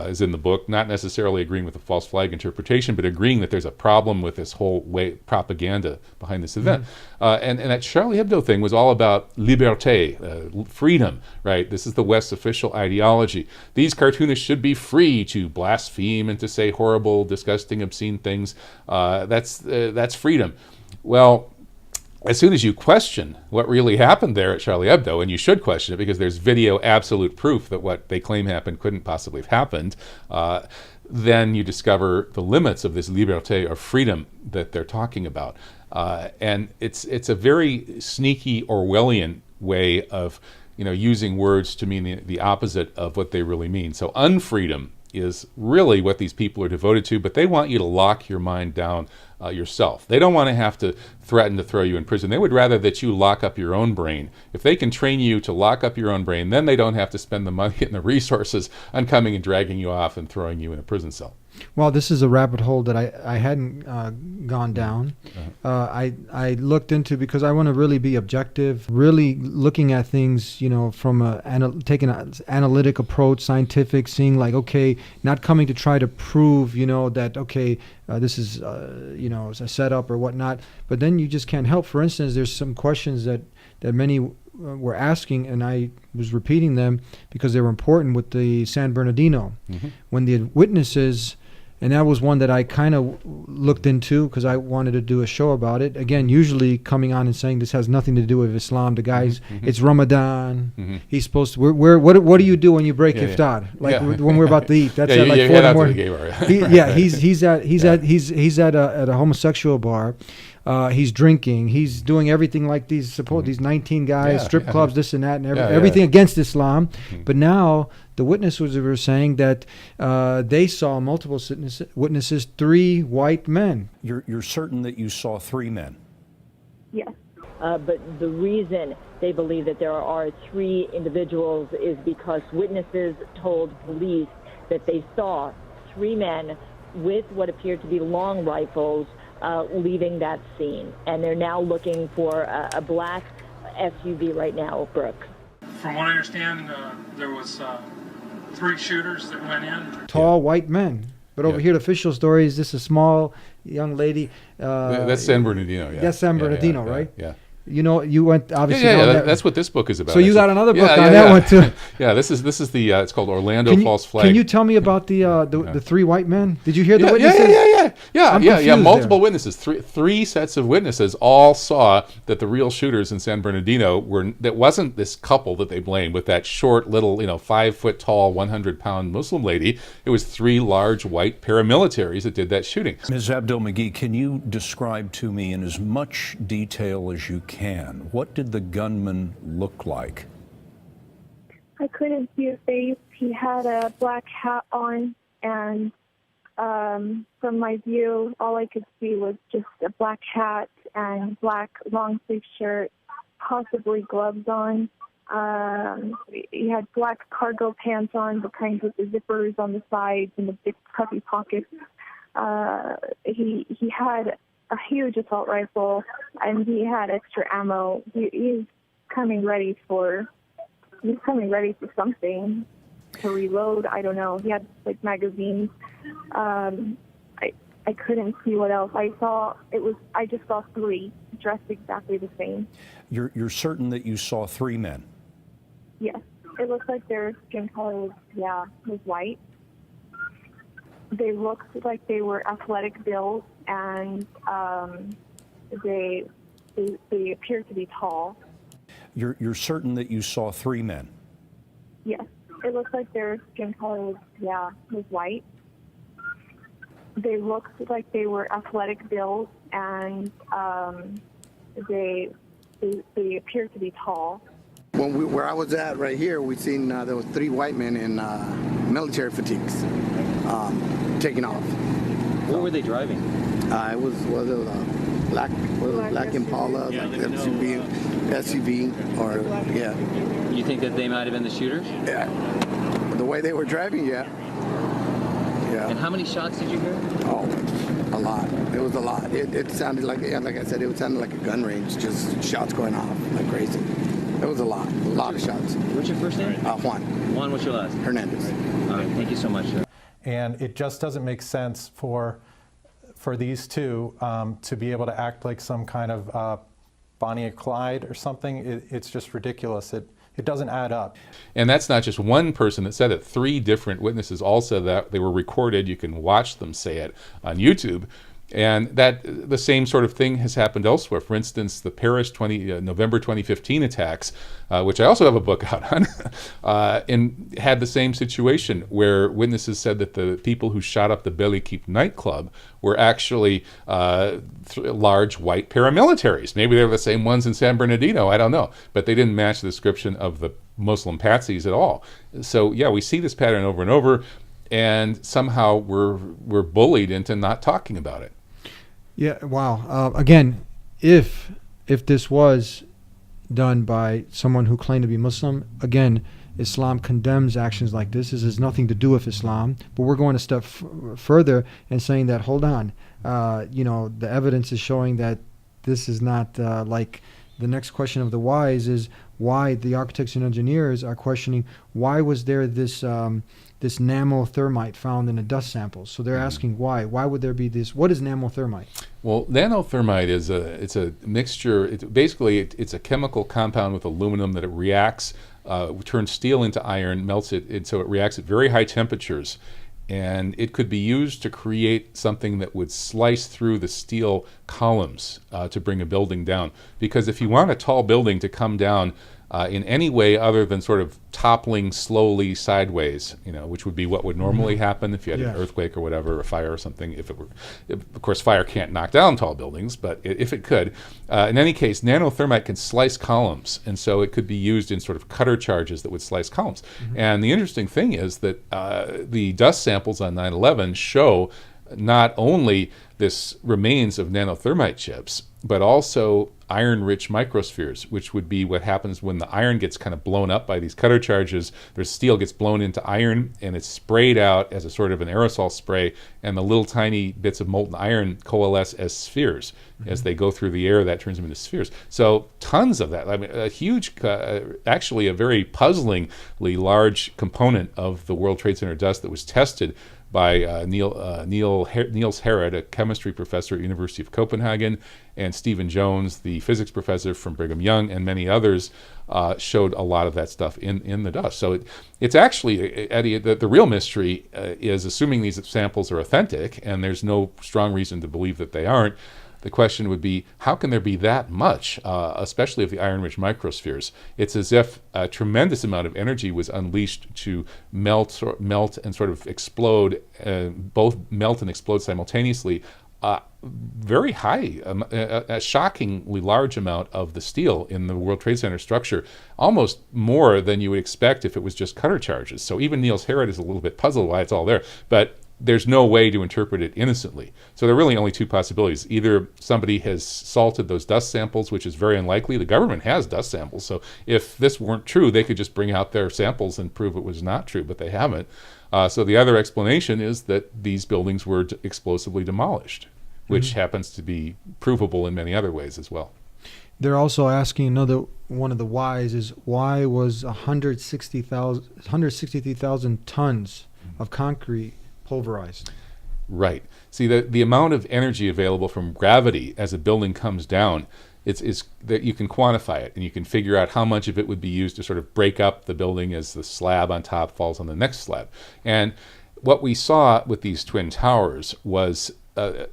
is in the book, not necessarily agreeing with the false flag interpretation, but agreeing that there's a problem with this whole propaganda behind this event. And that Charlie Hebdo thing was all about liberté, freedom, right? This is the West's official ideology. These cartoonists should be free to blaspheme and to say horrible, disgusting, obscene things. That's freedom. Well, as soon as you question what really happened there at Charlie Hebdo, and you should question it because there's video absolute proof that what they claim happened couldn't possibly have happened, then you discover the limits of this liberté or freedom that they're talking about. And it's a very sneaky Orwellian way of using words to mean the opposite of what they really mean. So unfreedom is really what these people are devoted to, but they want you to lock your mind down yourself. They don't want to have to threaten to throw you in prison. They would rather that you lock up your own brain. If they can train you to lock up your own brain, then they don't have to spend the money and the resources on coming and dragging you off and throwing you in a prison cell. Well, this is a rabbit hole that I hadn't gone down. I looked into, because I want to really be objective, really looking at things, from taking an analytic approach, scientific, seeing okay, not coming to try to prove, that, okay, this is, a setup or whatnot. But then you just can't help. For instance, there's some questions that many were asking, and I was repeating them because they were important with the San Bernardino. When the witnesses, and that was one that I kind of looked into because I wanted to do a show about it. Again, usually coming on and saying this has nothing to do with Islam. The guys, it's Ramadan. He's supposed to. What do you do when you break iftar? Like when we're about to eat. That's at like 4 in the morning. He's at a homosexual bar. He's drinking. He's doing everything like these 19 guys, strip clubs, this and that, and everything against Islam. But now the witnesses were saying that they saw multiple witnesses, 3 white men. You're certain that you saw 3 men? Yes. But the reason they believe that there are 3 individuals is because witnesses told police that they saw 3 men with what appeared to be long rifles leaving that scene, and they're now looking for a black SUV right now, Brooke. From what I understand, there was 3 shooters that went in. Tall white men. But over here, the official story is this a small young lady. That's San Bernardino, That's San Bernardino, right? Yeah. You know, you went obviously. That's what this book is about. So you got another book on that one too. This is the it's called Orlando False Flag. Can you tell me about the 3 white men? Did you hear the witnesses? Yeah. Multiple witnesses, three sets of witnesses all saw that the real shooters in San Bernardino that wasn't this couple that they blamed with that short little 5 foot tall 100-pound Muslim lady. It was 3 large white paramilitaries that did that shooting. Ms. Abdel-Magee, can you describe to me in as much detail as you can, what did the gunman look like? I couldn't see his face. He had a black hat on, and from my view, all I could see was just a black hat and black long-sleeve shirt, possibly gloves on. He had black cargo pants on, the kinds with the zippers on the sides and the big puffy pockets. He had a huge assault rifle, and he had extra ammo. He's coming ready for something, to reload. I don't know. He had like magazines. I couldn't see what else. I just saw 3 dressed exactly the same. You're certain that you saw 3 men? Yes. It looks like their skin color was white. They looked like they were athletic build, and they appeared to be tall. You're certain that you saw 3 men? Yes. It looks like their skin color was white. They looked like they were athletic build, and they appeared to be tall. Where I was at right here, we seen there was 3 white men in military fatigues taking off. What were they driving? It was a black Impala, like SUV, or You think that they might have been the shooters? Yeah. The way they were driving, yeah. And how many shots did you hear? Oh, a lot. It was a lot. It sounded like I said, it sounded like a gun range, just shots going off like crazy. It was a lot of shots. What's your first name? Juan. Juan, what's your last? Hernandez. All right, thank you so much, sir. And it just doesn't make sense for these 2 to be able to act like some kind of Bonnie and Clyde or something. It's just ridiculous. It doesn't add up. And that's not just one person that said it. 3 different witnesses all said that. They were recorded. You can watch them say it on YouTube. And that the same sort of thing has happened elsewhere. For instance, the Paris November 2015 attacks, which I also have a book out on, and had the same situation where witnesses said that the people who shot up the Belle Equipe nightclub were actually large white paramilitaries. Maybe they were the same ones in San Bernardino, I don't know. But they didn't match the description of the Muslim patsies at all. So yeah, we see this pattern over and over, and somehow we're bullied into not talking about it. Yeah, wow. Again, if this was done by someone who claimed to be Muslim, again, Islam condemns actions like this. This has nothing to do with Islam. But we're going a step further and saying that, hold on, the evidence is showing that this is not like the next question of the whys is why the architects and engineers are questioning why was there this this nanothermite found in the dust samples. So they're asking why. Why would there be this? What is nanothermite? Well, nanothermite is it's a mixture. It's a chemical compound with aluminum that it reacts, turns steel into iron, melts it, and so it reacts at very high temperatures. And it could be used to create something that would slice through the steel columns to bring a building down. Because if you want a tall building to come down in any way other than sort of toppling slowly sideways, which would be what would normally happen if you had an earthquake or whatever, a fire or something. Of course, fire can't knock down tall buildings, but if it could, in any case, nanothermite can slice columns, and so it could be used in sort of cutter charges that would slice columns. And the interesting thing is that the dust samples on 9/11 show not only this remains of nanothermite chips, but also iron-rich microspheres, which would be what happens when the iron gets kind of blown up by these cutter charges. The steel gets blown into iron, and it's sprayed out as a sort of an aerosol spray, and the little tiny bits of molten iron coalesce as spheres. As they go through the air, that turns them into spheres. So tons of that. I mean, a huge, actually a very puzzlingly large component of the World Trade Center dust that was tested by Niels Harrit, a chemistry professor at University of Copenhagen, and Stephen Jones, the physics professor from Brigham Young, and many others showed a lot of that stuff in the dust. So it's actually, Eddie, the real mystery is, assuming these samples are authentic, and there's no strong reason to believe that they aren't, the question would be, how can there be that much, especially of the iron-rich microspheres? It's as if a tremendous amount of energy was unleashed to melt and sort of explode, both melt and explode simultaneously. Very high, a shockingly large amount of the steel in the World Trade Center structure, almost more than you would expect if it was just cutter charges. So even Niels Harrit is a little bit puzzled why it's all there, but there's no way to interpret it innocently. So there are really only two possibilities. Either somebody has salted those dust samples, which is very unlikely. The government has dust samples, so if this weren't true, they could just bring out their samples and prove it was not true, but they haven't. So the other explanation is that these buildings were explosively demolished, which happens to be provable in many other ways as well. They're also asking one of the whys is, why was 163,000 tons of concrete pulverized? Right. See, the amount of energy available from gravity as a building comes down, it's that you can quantify it, and you can figure out how much of it would be used to sort of break up the building as the slab on top falls on the next slab. And what we saw with these twin towers was a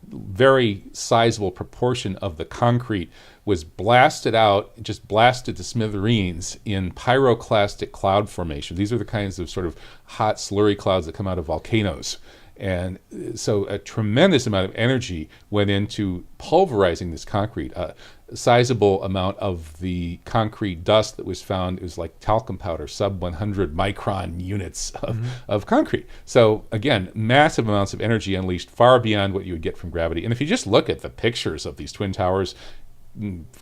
very sizable proportion of the concrete was blasted out, just blasted to smithereens in pyroclastic cloud formation. These are the kinds of sort of hot slurry clouds that come out of volcanoes. And so a tremendous amount of energy went into pulverizing this concrete. A sizable amount of the concrete dust that was found is like talcum powder, sub 100 micron units of concrete. So again, massive amounts of energy unleashed, far beyond what you would get from gravity. And if you just look at the pictures of these twin towers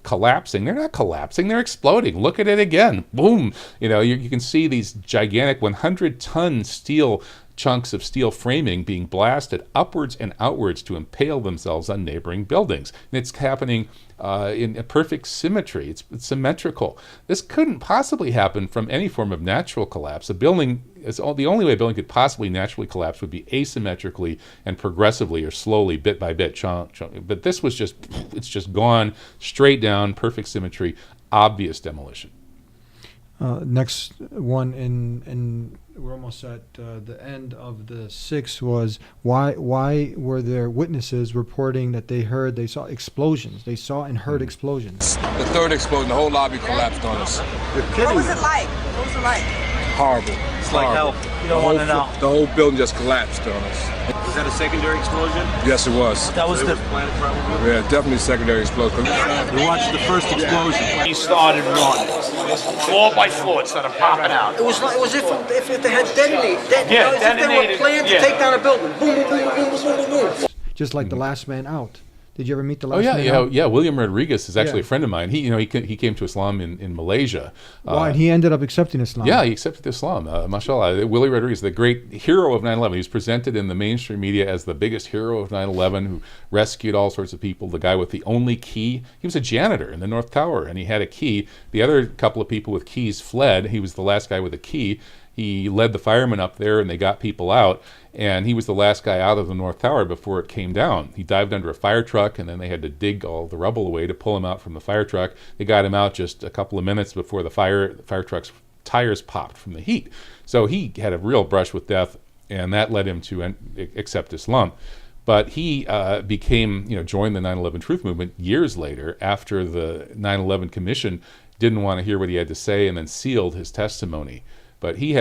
collapsing, they're not collapsing, they're exploding. Look at it again. Boom. You can see these gigantic 100-ton steel chunks of steel framing being blasted upwards and outwards to impale themselves on neighboring buildings. And it's happening in a perfect symmetry. It's symmetrical. This couldn't possibly happen from any form of natural collapse. The only way a building could possibly naturally collapse would be asymmetrically and progressively or slowly, bit by bit. But this was it's just gone straight down, perfect symmetry, obvious demolition. Next one, and we're almost at the end of the 6, was why were there witnesses reporting that they saw explosions? They saw and heard explosions. The third explosion, the whole lobby collapsed on us. What was it like? Horrible. It's like hell. You don't want to know. The whole building just collapsed on us. Was that a secondary explosion? Yes, it was. That was the Yeah, definitely secondary explosion. We watched the first explosion. He started running, floor by floor, it started popping out. It was if they had detonated. Yeah, if they were planned to take down a building. Boom, boom, boom, boom, boom, boom, boom. Just like the last man out. Did you ever meet the last man out? Yeah. William Rodriguez is actually a friend of mine. He came to Islam in Malaysia. Wow, and he ended up accepting Islam. Yeah, he accepted Islam. Mashallah. Willie Rodriguez, the great hero of 9/11. He was presented in the mainstream media as the biggest hero of 9/11, who rescued all sorts of people. The guy with the only key. He was a janitor in the North Tower, and he had a key. The other couple of people with keys fled. He was the last guy with a key. He led the firemen up there, and they got people out. And he was the last guy out of the North Tower before it came down. He dived under a fire truck, and then they had to dig all the rubble away to pull him out from the fire truck. They got him out just a couple of minutes before the fire truck's tires popped from the heat. So he had a real brush with death, and that led him to accept Islam. But he joined the 9/11 Truth Movement years later, after the 9/11 Commission didn't want to hear what he had to say, and then sealed his testimony. But he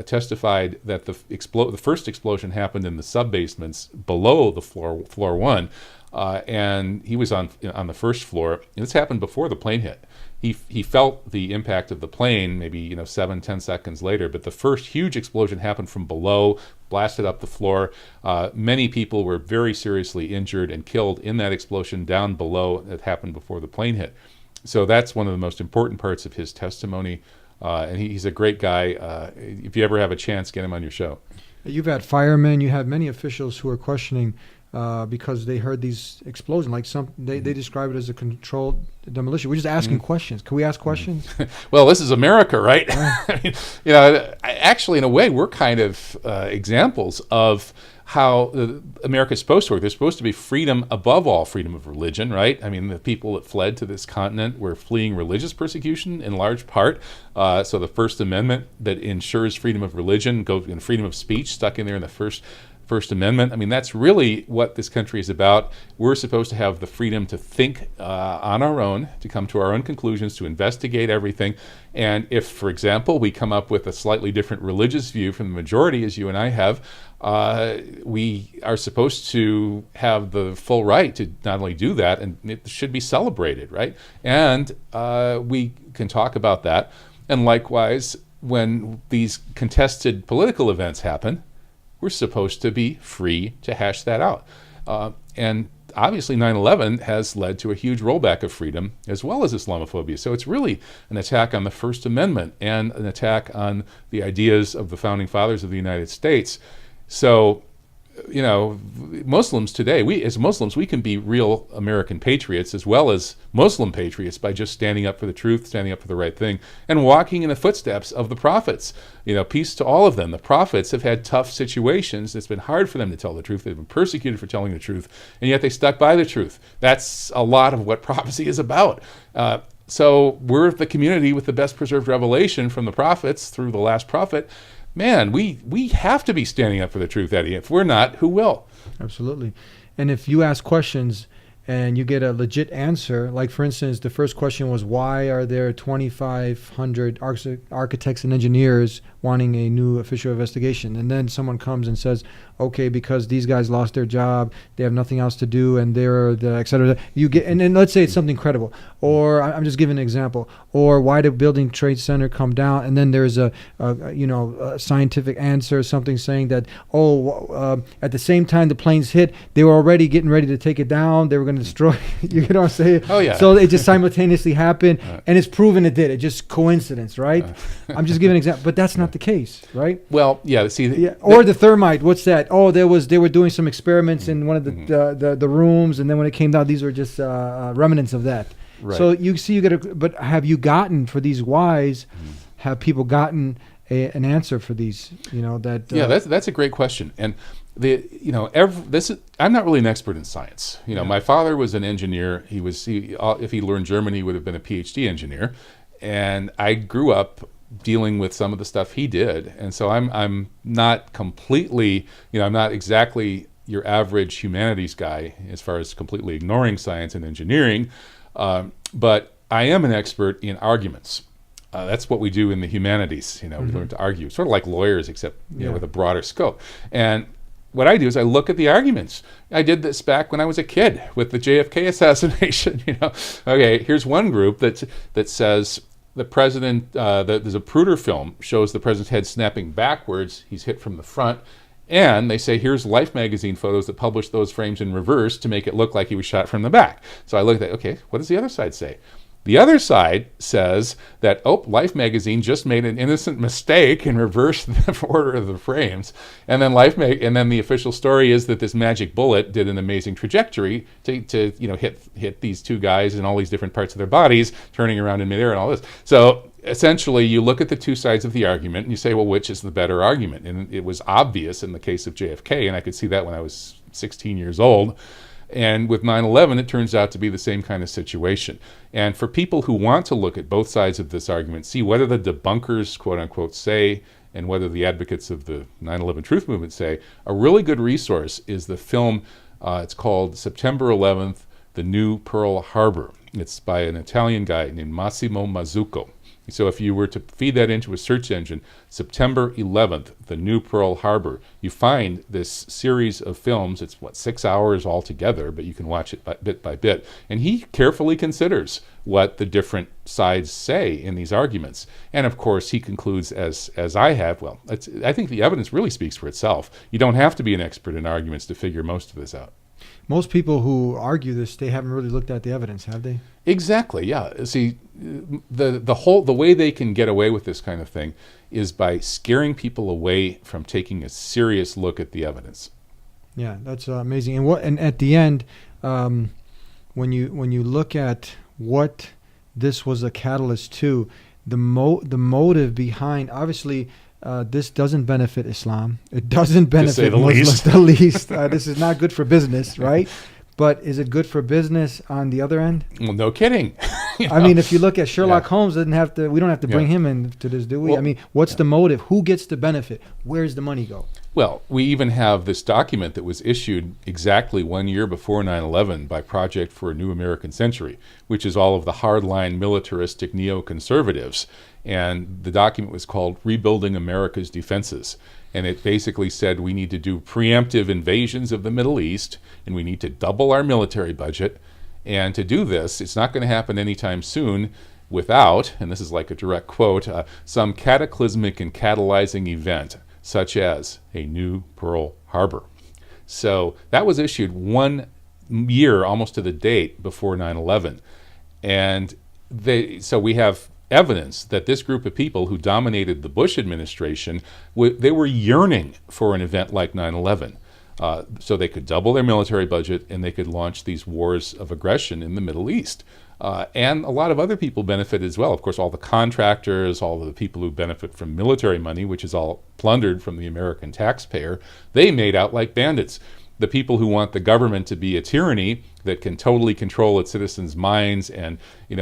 testified that the first explosion happened in the sub-basements below the floor one, and he was on the first floor. And this happened before the plane hit. He felt the impact of the plane maybe 7-10 seconds later, but the first huge explosion happened from below, blasted up the floor. Many people were very seriously injured and killed in that explosion down below that happened before the plane hit. So that's one of the most important parts of his testimony. And he's a great guy. If you ever have a chance, get him on your show. You've had firemen, you had many officials who are questioning because they heard these explosions. Like they describe it as a controlled demolition. We're just asking questions. Can we ask questions? Well, this is America, right? I mean, actually, in a way, we're kind of examples of how America is supposed to work. There's supposed to be freedom above all, freedom of religion, right? I mean, the people that fled to this continent were fleeing religious persecution in large part. So the First Amendment that ensures freedom of religion, and freedom of speech, stuck in there in the First Amendment. I mean, that's really what this country is about. We're supposed to have the freedom to think on our own, to come to our own conclusions, to investigate everything. And if, for example, we come up with a slightly different religious view from the majority, as you and I have, we are supposed to have the full right to not only do that, and it should be celebrated, right? And we can talk about that. And likewise, when these contested political events happen, we're supposed to be free to hash that out. And obviously 9/11 has led to a huge rollback of freedom as well as Islamophobia. So it's really an attack on the First Amendment and an attack on the ideas of the founding fathers of the United States. So, Muslims today, as Muslims, we can be real American patriots as well as Muslim patriots by just standing up for the truth, standing up for the right thing, and walking in the footsteps of the prophets. Peace to all of them. The prophets have had tough situations. It's been hard for them to tell the truth. They've been persecuted for telling the truth, and yet they stuck by the truth. That's a lot of what prophecy is about. So we're the community with the best preserved revelation from the prophets through the last prophet. Man, we have to be standing up for the truth, Eddie. If we're not, who will? Absolutely. And if you ask questions and you get a legit answer, like for instance, the first question was, why are there 2,500 architects and engineers wanting a new official investigation? And then someone comes and says, okay, because these guys lost their job, they have nothing else to do, and they're the et cetera. You get, and then let's say it's something credible, or I'm just giving an example, or why did Building Trade Center come down? And then there's a scientific answer, something saying that, at the same time the planes hit, they were already getting ready to take it down. They were going to destroy. You know what I'm saying? Oh yeah. So it just simultaneously happened, and it's proven it did. It just coincidence, right? I'm just giving an example, but that's not the case, right? Well, yeah. See, or the thermite. What's that? Oh, they were doing some experiments in one of the rooms, and then when it came down, these were just remnants of that. Right. So you see, but have you gotten for these whys? Have people gotten an answer for these? That's a great question. And I'm not really an expert in science. My father was an engineer. If he learned German, he would have been a PhD engineer. And I grew up dealing with some of the stuff he did, and so I'm not completely, I'm not exactly your average humanities guy as far as completely ignoring science and engineering, but I am an expert in arguments. That's what we do in the humanities. We learn to argue, sort of like lawyers, except with a broader scope. And what I do is I look at the arguments. I did this back when I was a kid with the JFK assassination. Okay, here's one group that says the president, there's a Zapruder film, shows the president's head snapping backwards. He's hit from the front. And they say, here's Life magazine photos that published those frames in reverse to make it look like he was shot from the back. So I look at that, okay, what does the other side say? The other side says that, Life magazine just made an innocent mistake and reversed the order of the frames. And then and then the official story is that this magic bullet did an amazing trajectory to hit these two guys in all these different parts of their bodies, turning around in midair and all this. So essentially, you look at the two sides of the argument and you say, well, which is the better argument? And it was obvious in the case of JFK, and I could see that when I was 16 years old. And with 9/11, it turns out to be the same kind of situation. And for people who want to look at both sides of this argument, see whether the debunkers, quote unquote, say, and whether the advocates of the 9/11 truth movement say, a really good resource is the film, it's called September 11th, The New Pearl Harbor. It's by an Italian guy named Massimo Mazzucco. So if you were to feed that into a search engine, September 11th, The New Pearl Harbor, you find this series of films. It's 6 hours altogether, but you can watch it bit by bit. And he carefully considers what the different sides say in these arguments. And of course, he concludes, as I have, I think the evidence really speaks for itself. You don't have to be an expert in arguments to figure most of this out. Most people who argue this, they haven't really looked at the evidence, have they? Exactly, yeah. See, the way they can get away with this kind of thing is by scaring people away from taking a serious look at the evidence. Yeah, that's amazing. And at the end, when you look at what this was a catalyst to, the motive behind, obviously, this doesn't benefit Islam. It doesn't benefit Muslims, the least. This is not good for business, right? But is it good for business on the other end? Well, no kidding. I mean, if you look at Sherlock Holmes, we don't have to bring him into this, do we? Well, I mean, what's the motive? Who gets the benefit? Where's the money go? Well, we even have this document that was issued exactly 1 year before 9/11 by Project for a New American Century, which is all of the hardline militaristic neoconservatives. And the document was called Rebuilding America's Defenses. And it basically said we need to do preemptive invasions of the Middle East, and we need to double our military budget. And to do this, it's not going to happen anytime soon without, and this is like a direct quote, some cataclysmic and catalyzing event, such as a new Pearl Harbor. So that was issued 1 year, almost to the date, before 9/11. And so we have evidence that this group of people who dominated the Bush administration, they were yearning for an event like 9/11. So they could double their military budget and they could launch these wars of aggression in the Middle East. And a lot of other people benefited as well. Of course, all the contractors, all of the people who benefit from military money, which is all plundered from the American taxpayer, they made out like bandits. The people who want the government to be a tyranny that can totally control its citizens' minds and,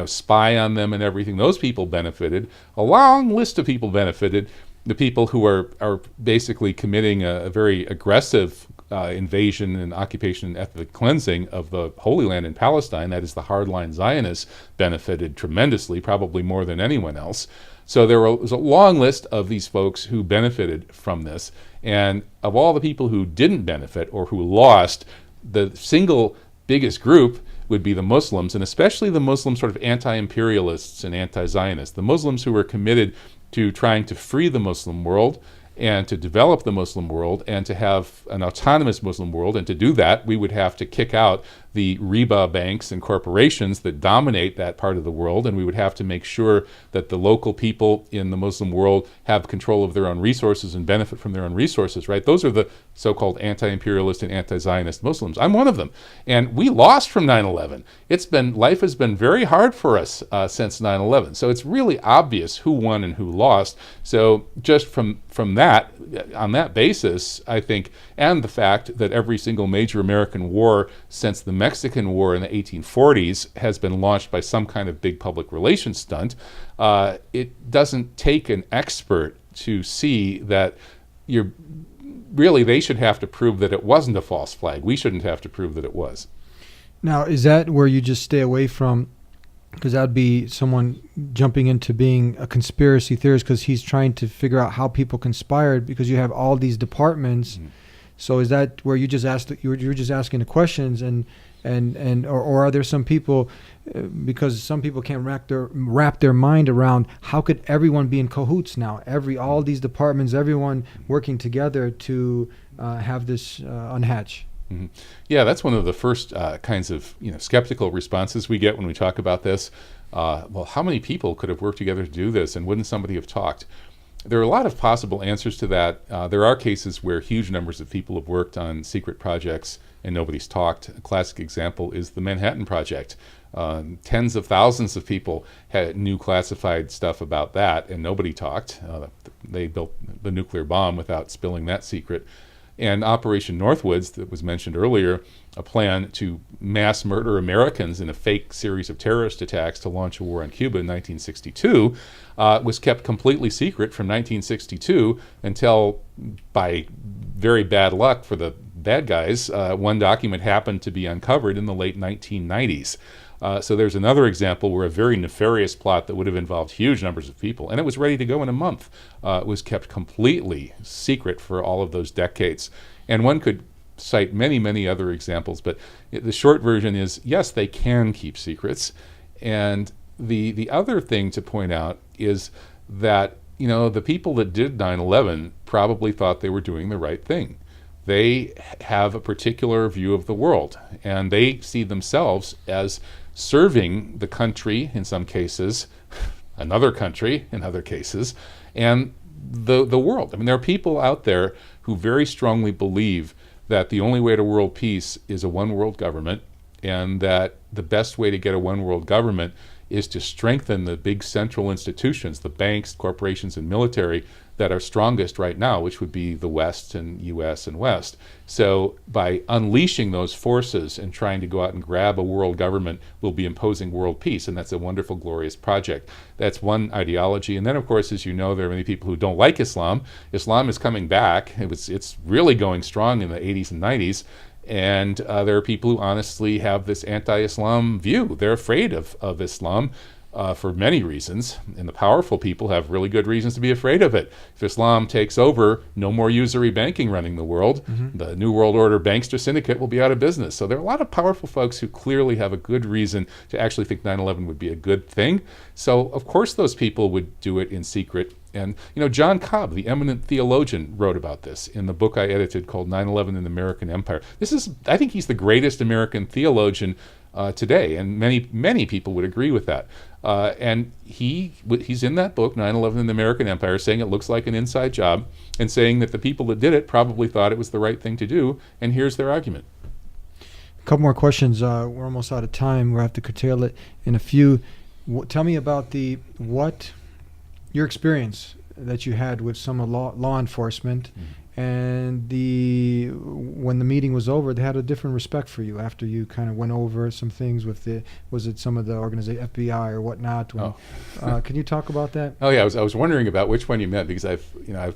spy on them and everything, those people benefited. A long list of people benefited. The people who are basically committing a very aggressive invasion and occupation and ethnic cleansing of the Holy Land in Palestine, that is the hardline Zionists, benefited tremendously, probably more than anyone else. So there was a long list of these folks who benefited from this. And of all the people who didn't benefit or who lost, the single biggest group would be the Muslims, and especially the Muslim sort of anti-imperialists and anti-Zionists, the Muslims who were committed to trying to free the Muslim world and to develop the Muslim world and to have an autonomous Muslim world. And to do that, we would have to kick out the riba banks and corporations that dominate that part of the world, and we would have to make sure that the local people in the Muslim world have control of their own resources and benefit from their own resources, right? Those are the so-called anti-imperialist and anti-Zionist Muslims. I'm one of them. And we lost from 9/11. Life has been very hard for us since 9/11. So it's really obvious who won and who lost. So just from that, on that basis, I think, and the fact that every single major American war since the Mexican War in the 1840s has been launched by some kind of big public relations stunt, it doesn't take an expert to see that they should have to prove that it wasn't a false flag. We shouldn't have to prove that it was. Now, is that where you just stay away from, because that would be someone jumping into being a conspiracy theorist because he's trying to figure out how people conspired, because you have all these departments. Mm-hmm. So is that where you just asked, you were just asking the questions, or are there some people, because some people can't wrap their mind around how could everyone be in cahoots now? All these departments, everyone working together to have this unhatch. Yeah, that's one of the first kinds of skeptical responses we get when we talk about this. Well, how many people could have worked together to do this, and wouldn't somebody have talked? There are a lot of possible answers to that. There are cases where huge numbers of people have worked on secret projects and nobody's talked. A classic example is the Manhattan Project. Tens of thousands of people knew classified stuff about that, and nobody talked. They built the nuclear bomb without spilling that secret. And Operation Northwoods, that was mentioned earlier, a plan to mass murder Americans in a fake series of terrorist attacks to launch a war on Cuba in 1962, was kept completely secret from 1962 until, by very bad luck for the bad guys, one document happened to be uncovered in the late 1990s. So there's another example where a very nefarious plot that would have involved huge numbers of people, and it was ready to go in a month, was kept completely secret for all of those decades. And one could cite many, many other examples, but the short version is, yes, they can keep secrets. And the other thing to point out is that, the people that did 9/11 probably thought they were doing the right thing. They have a particular view of the world, and they see themselves as serving the country in some cases, another country in other cases, and the world. I mean, there are people out there who very strongly believe that the only way to world peace is a one world government, and that the best way to get a one world government is to strengthen the big central institutions, the banks, corporations, and military that are strongest right now, which would be the West and US and West. So by unleashing those forces and trying to go out and grab a world government, we'll be imposing world peace, and that's a wonderful, glorious project. That's one ideology. And then, of course, as you know, there are many people who don't like Islam. Islam is coming back. It's really going strong in the 80s and 90s. And there are people who honestly have this anti-Islam view. They're afraid of Islam for many reasons, and the powerful people have really good reasons to be afraid of it. If Islam takes over, no more usury banking running the world. The New World Order bankster syndicate will be out of business. So there are a lot of powerful folks who clearly have a good reason to actually think 9/11 would be a good thing. So of course those people would do it in secret. And John Cobb, the eminent theologian, wrote about this in the book I edited called 9/11 in the American Empire. I think he's the greatest American theologian today, and many people would agree with that. And he's in that book, 9/11 in the American Empire, saying it looks like an inside job, and saying that the people that did it probably thought it was the right thing to do, and here's their argument. A couple more questions. We're almost out of time. We'll have to curtail it in a few. Tell me about your experience that you had with some law enforcement, and when the meeting was over, they had a different respect for you after you kind of went over some things with was it some of the organization, FBI or whatnot? Can you talk about that? Oh yeah, I was wondering about which one you meant, because I've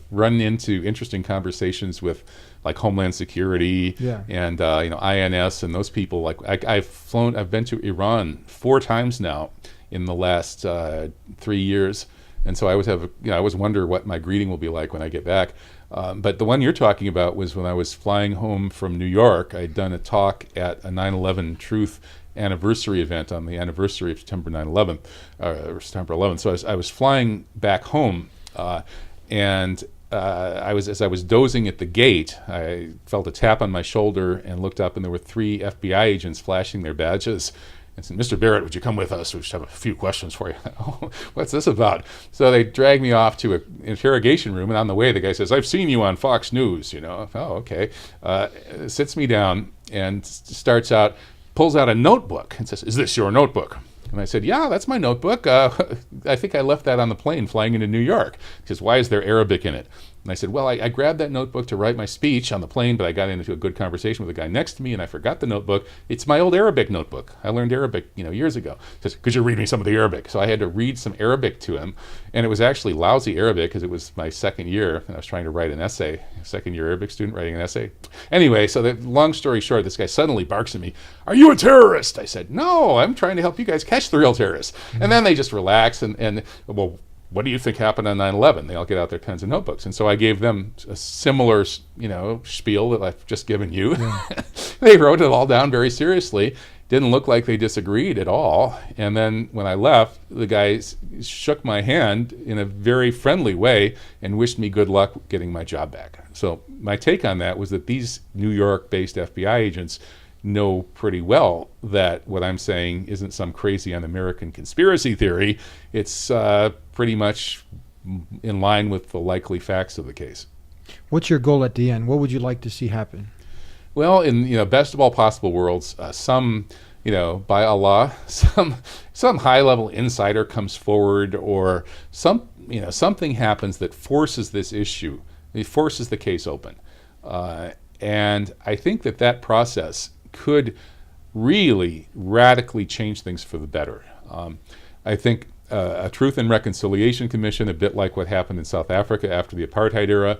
run into interesting conversations with like Homeland Security and INS and those people. Like I've been to Iran 4 times now in the last 3 years. And so I always wonder what my greeting will be like when I get back. But the one you're talking about was when I was flying home from New York. I'd done a talk at a 9/11 Truth anniversary event on the anniversary of September 9/11, or September 11th. So I was flying back home, and as I was dozing at the gate, I felt a tap on my shoulder and looked up, and there were 3 FBI agents flashing their badges. And said, "Mr. Barrett, would you come with us? We just have a few questions for you." Oh, what's this about? So they dragged me off to an interrogation room, and on the way, the guy says, "I've seen you on Fox News." Oh, okay. Sits me down and pulls out a notebook and says, "Is this your notebook?" And I said, "Yeah, that's my notebook. I think I left that on the plane flying into New York." He says, "Why is there Arabic in it?" And I said, "Well, I grabbed that notebook to write my speech on the plane, but I got into a good conversation with the guy next to me, and I forgot the notebook. It's my old Arabic notebook. I learned Arabic, years ago." He says, "Could you read me some of the Arabic?" So I had to read some Arabic to him, and it was actually lousy Arabic because it was my second year, and I was trying to write an essay, a second-year Arabic student writing an essay. Anyway, so long story short, this guy suddenly barks at me, "Are you a terrorist?" I said, "No, I'm trying to help you guys catch the real terrorists." And then they just relax, and what do you think happened on 9/11? They all get out their pens and notebooks. And so I gave them a similar, spiel that I've just given you. Yeah. They wrote it all down very seriously. Didn't look like they disagreed at all. And then when I left, the guys shook my hand in a very friendly way and wished me good luck getting my job back. So my take on that was that these New York-based FBI agents know pretty well that what I'm saying isn't some crazy un-American conspiracy theory. It's pretty much in line with the likely facts of the case. What's your goal at the end? What would you like to see happen? Well, in best of all possible worlds, by Allah, some high-level insider comes forward, or something happens that forces this issue, it forces the case open, and I think that process could really radically change things for the better. I think a Truth and Reconciliation Commission, a bit like what happened in South Africa after the apartheid era,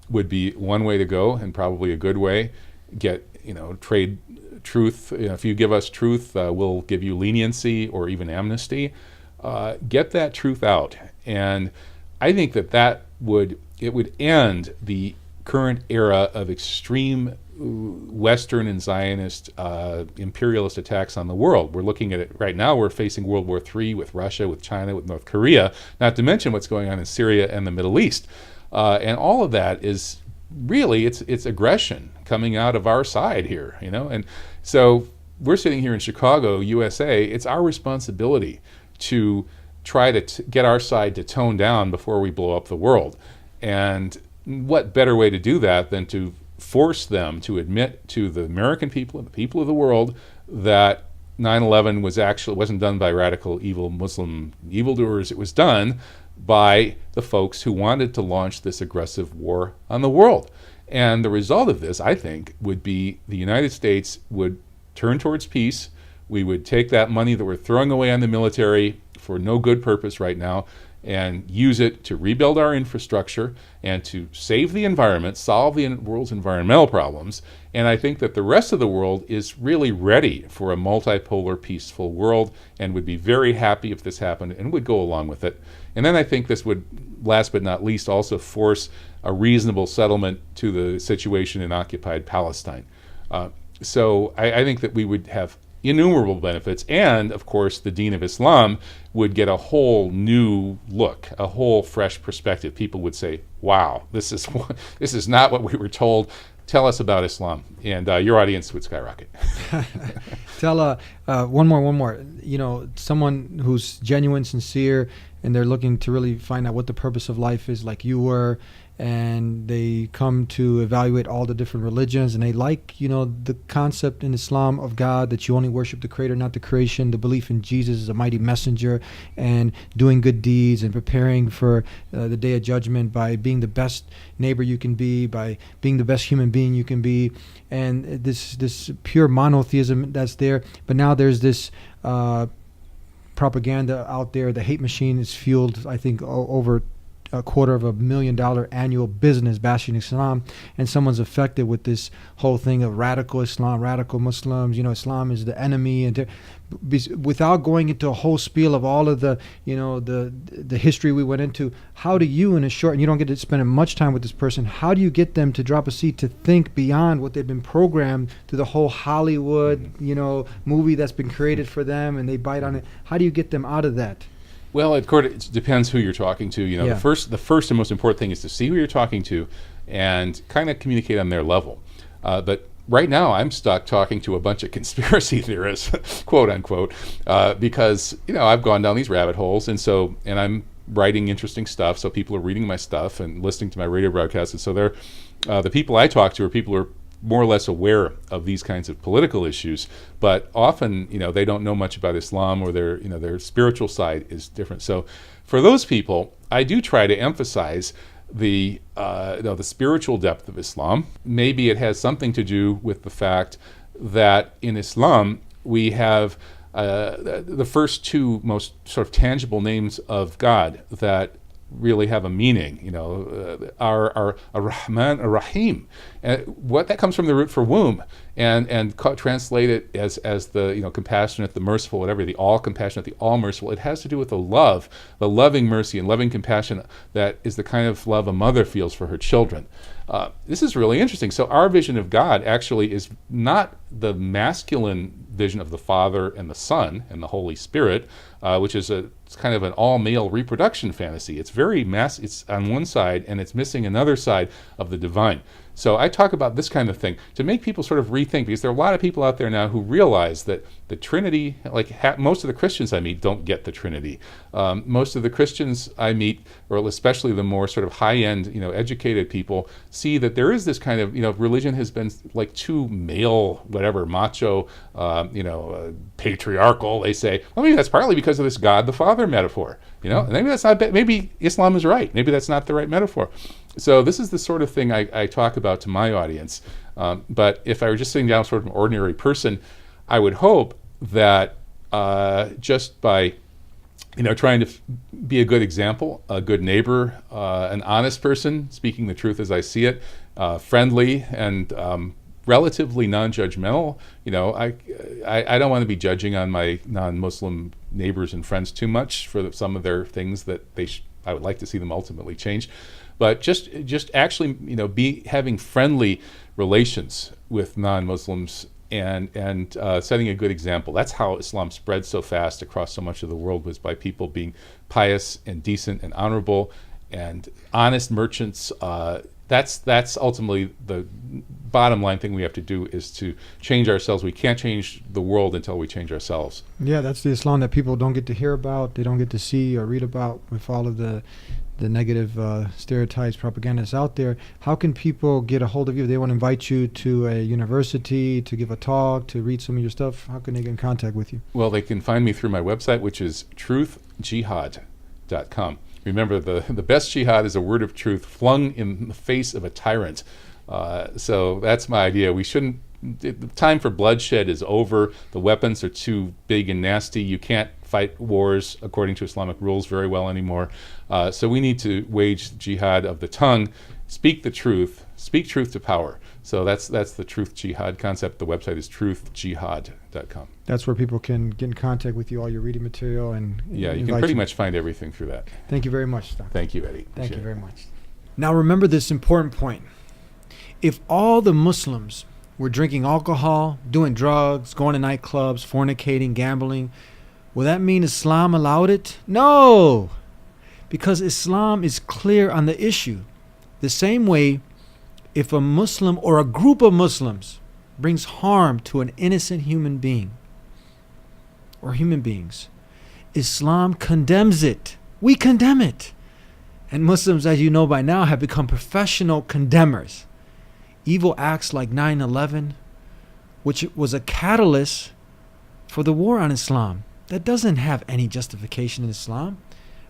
would be one way to go, and probably a good way. Trade truth. If you give us truth, we'll give you leniency or even amnesty. Get that truth out, and I think that would end the current era of extreme Western and Zionist imperialist attacks on the world. We're looking at it right now. We're facing World War III with Russia, with China, with North Korea, not to mention what's going on in Syria and the Middle East. And all of that is really, it's aggression coming out of our side here, and so we're sitting here in Chicago, USA. It's our responsibility to try to get our side to tone down before we blow up the world. And what better way to do that than to force them to admit to the American people and the people of the world that 9/11 wasn't done by radical evil Muslim evildoers. It was done by the folks who wanted to launch this aggressive war on the world. And the result of this, I think, would be the United States would turn towards peace. We would take that money that we're throwing away on the military for no good purpose right now and use it to rebuild our infrastructure and to save the environment, solve the world's environmental problems. And I think that the rest of the world is really ready for a multipolar, peaceful world and would be very happy if this happened and would go along with it. And then I think this would, last but not least, also force a reasonable settlement to the situation in occupied Palestine. So I think that we would have innumerable benefits, and of course the Deen of Islam would get a whole new look, a whole fresh perspective. People would say, wow, this is not what we were told. Tell us about Islam, and your audience would skyrocket. Tell one more. Someone who's genuine, sincere, and they're looking to really find out what the purpose of life is, like you were, and they come to evaluate all the different religions, and they like, the concept in Islam of God, that you only worship the Creator, not the creation, the belief in Jesus as a mighty messenger, and doing good deeds, and preparing for the day of judgment by being the best neighbor you can be, by being the best human being you can be, and this pure monotheism that's there. But now there's this propaganda out there. The hate machine is fueled, I think, over $250,000 annual business bashing Islam, and someone's affected with this whole thing of radical Islam, radical Muslims. Islam is the enemy, and without going into a whole spiel of all of the the history we went into, how do you, in a short, and you don't get to spend much time with this person, how do you get them to drop a seat to think beyond what they've been programmed through the whole Hollywood movie that's been created for them, and they bite on it? How do you get them out of that? Well, it depends who you're talking to. The first and most important thing is to see who you're talking to and kind of communicate on their level. But right now, I'm stuck talking to a bunch of conspiracy theorists, quote unquote, because I've gone down these rabbit holes, and I'm writing interesting stuff. So people are reading my stuff and listening to my radio broadcasts, and so the people I talk to are people who are more or less aware of these kinds of political issues, but often, they don't know much about Islam, or their spiritual side is different. So for those people, I do try to emphasize the spiritual depth of Islam. Maybe it has something to do with the fact that in Islam, we have the first two most sort of tangible names of God that really have a meaning. You know, our Ar-Rahman, Ar-Rahim. What that comes from the root for womb, and translate it as the, you know, compassionate, the merciful, whatever, the all compassionate, the all merciful. It has to do with the love, the loving mercy and loving compassion that is the kind of love a mother feels for her children. This is really interesting. So our vision of God actually is not the masculine vision of the Father and the Son and the Holy Spirit, which is it's kind of an all-male reproduction fantasy. It's very it's on one side, and it's missing another side of the divine. So I talk about this kind of thing to make people sort of rethink, because there are a lot of people out there now who realize that the Trinity, like most of the Christians I meet don't get the Trinity. Most of the Christians I meet, or especially the more sort of high-end, you know, educated people, see that there is this kind of, you know, religion has been like too male, whatever, macho, patriarchal, they say. Well, maybe that's partly because of this God the Father metaphor, you know, and maybe that's not, maybe Islam is right. Maybe that's not the right metaphor. So this is the sort of thing I talk about to my audience. But if I were just sitting down sort of an ordinary person, I would hope that just by, you know, trying to be a good example, a good neighbor, an honest person, speaking the truth as I see it, friendly and relatively non-judgmental. You know, I don't want to be judging on my non-Muslim neighbors and friends too much for some of their things that I would like to see them ultimately change. But just actually, you know, having friendly relations with non-Muslims and setting a good example. That's how Islam spread so fast across so much of the world, was by people being pious and decent and honorable and honest merchants. That's ultimately the bottom line thing we have to do, is to change ourselves. We can't change the world until we change ourselves. Yeah, that's the Islam that people don't get to hear about, they don't get to see or read about with all of the negative stereotypes, propaganda that's out there. How can people get a hold of you if they want to invite you to a university, to give a talk, to read some of your stuff? How can they get in contact with you? Well, they can find me through my website, which is truthjihad.com. Remember, the best jihad is a word of truth flung in the face of a tyrant. So that's my idea. We shouldn't. The time for bloodshed is over. The weapons are too big and nasty. You can't fight wars according to Islamic rules very well anymore. So we need to wage jihad of the tongue, speak the truth, speak truth to power. So that's the truth jihad concept. The website is truthjihad.com. That's where people can get in contact with you, all your reading material, and yeah, you can pretty much find everything through that. Thank you very much, Doctor. Thank you, Eddie. Thank you very much. Now remember this important point. If all the Muslims were drinking alcohol, doing drugs, going to nightclubs, fornicating, gambling, will that mean Islam allowed it? No, because Islam is clear on the issue. The same way, if a Muslim or a group of Muslims brings harm to an innocent human being or human beings, Islam condemns it. We condemn it. And Muslims, as you know by now, have become professional condemners. Evil acts like 9/11, which was a catalyst for the war on Islam, that doesn't have any justification in Islam,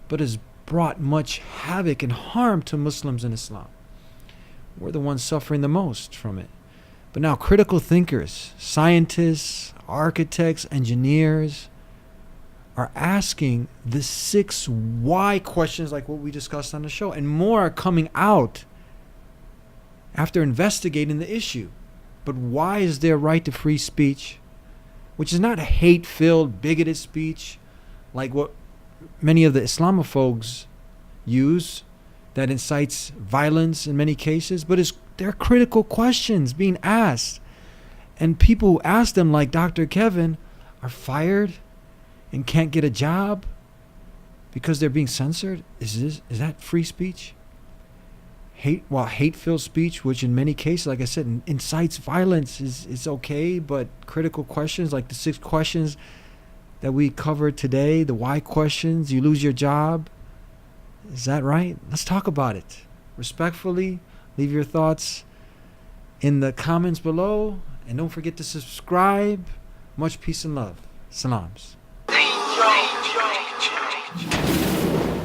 but has brought much havoc and harm to Muslims in Islam. We're the ones suffering the most from it. But now critical thinkers, scientists, architects, engineers are asking the 6 why questions, like what we discussed on the show, and more are coming out after investigating the issue. But why is there right to free speech, which is not a hate-filled, bigoted speech like what many of the Islamophobes use, that incites violence in many cases, but there are critical questions being asked. And people who ask them, like Dr. Kevin, are fired and can't get a job because they're being censored. Is that free speech? Hate-filled speech, which in many cases, like I said, incites violence, is okay, but critical questions like the 6 questions that we covered today, the why questions, you lose your job, is that right? Let's talk about it respectfully. Leave your thoughts in the comments below, and don't forget to subscribe. Much peace and love. Salams.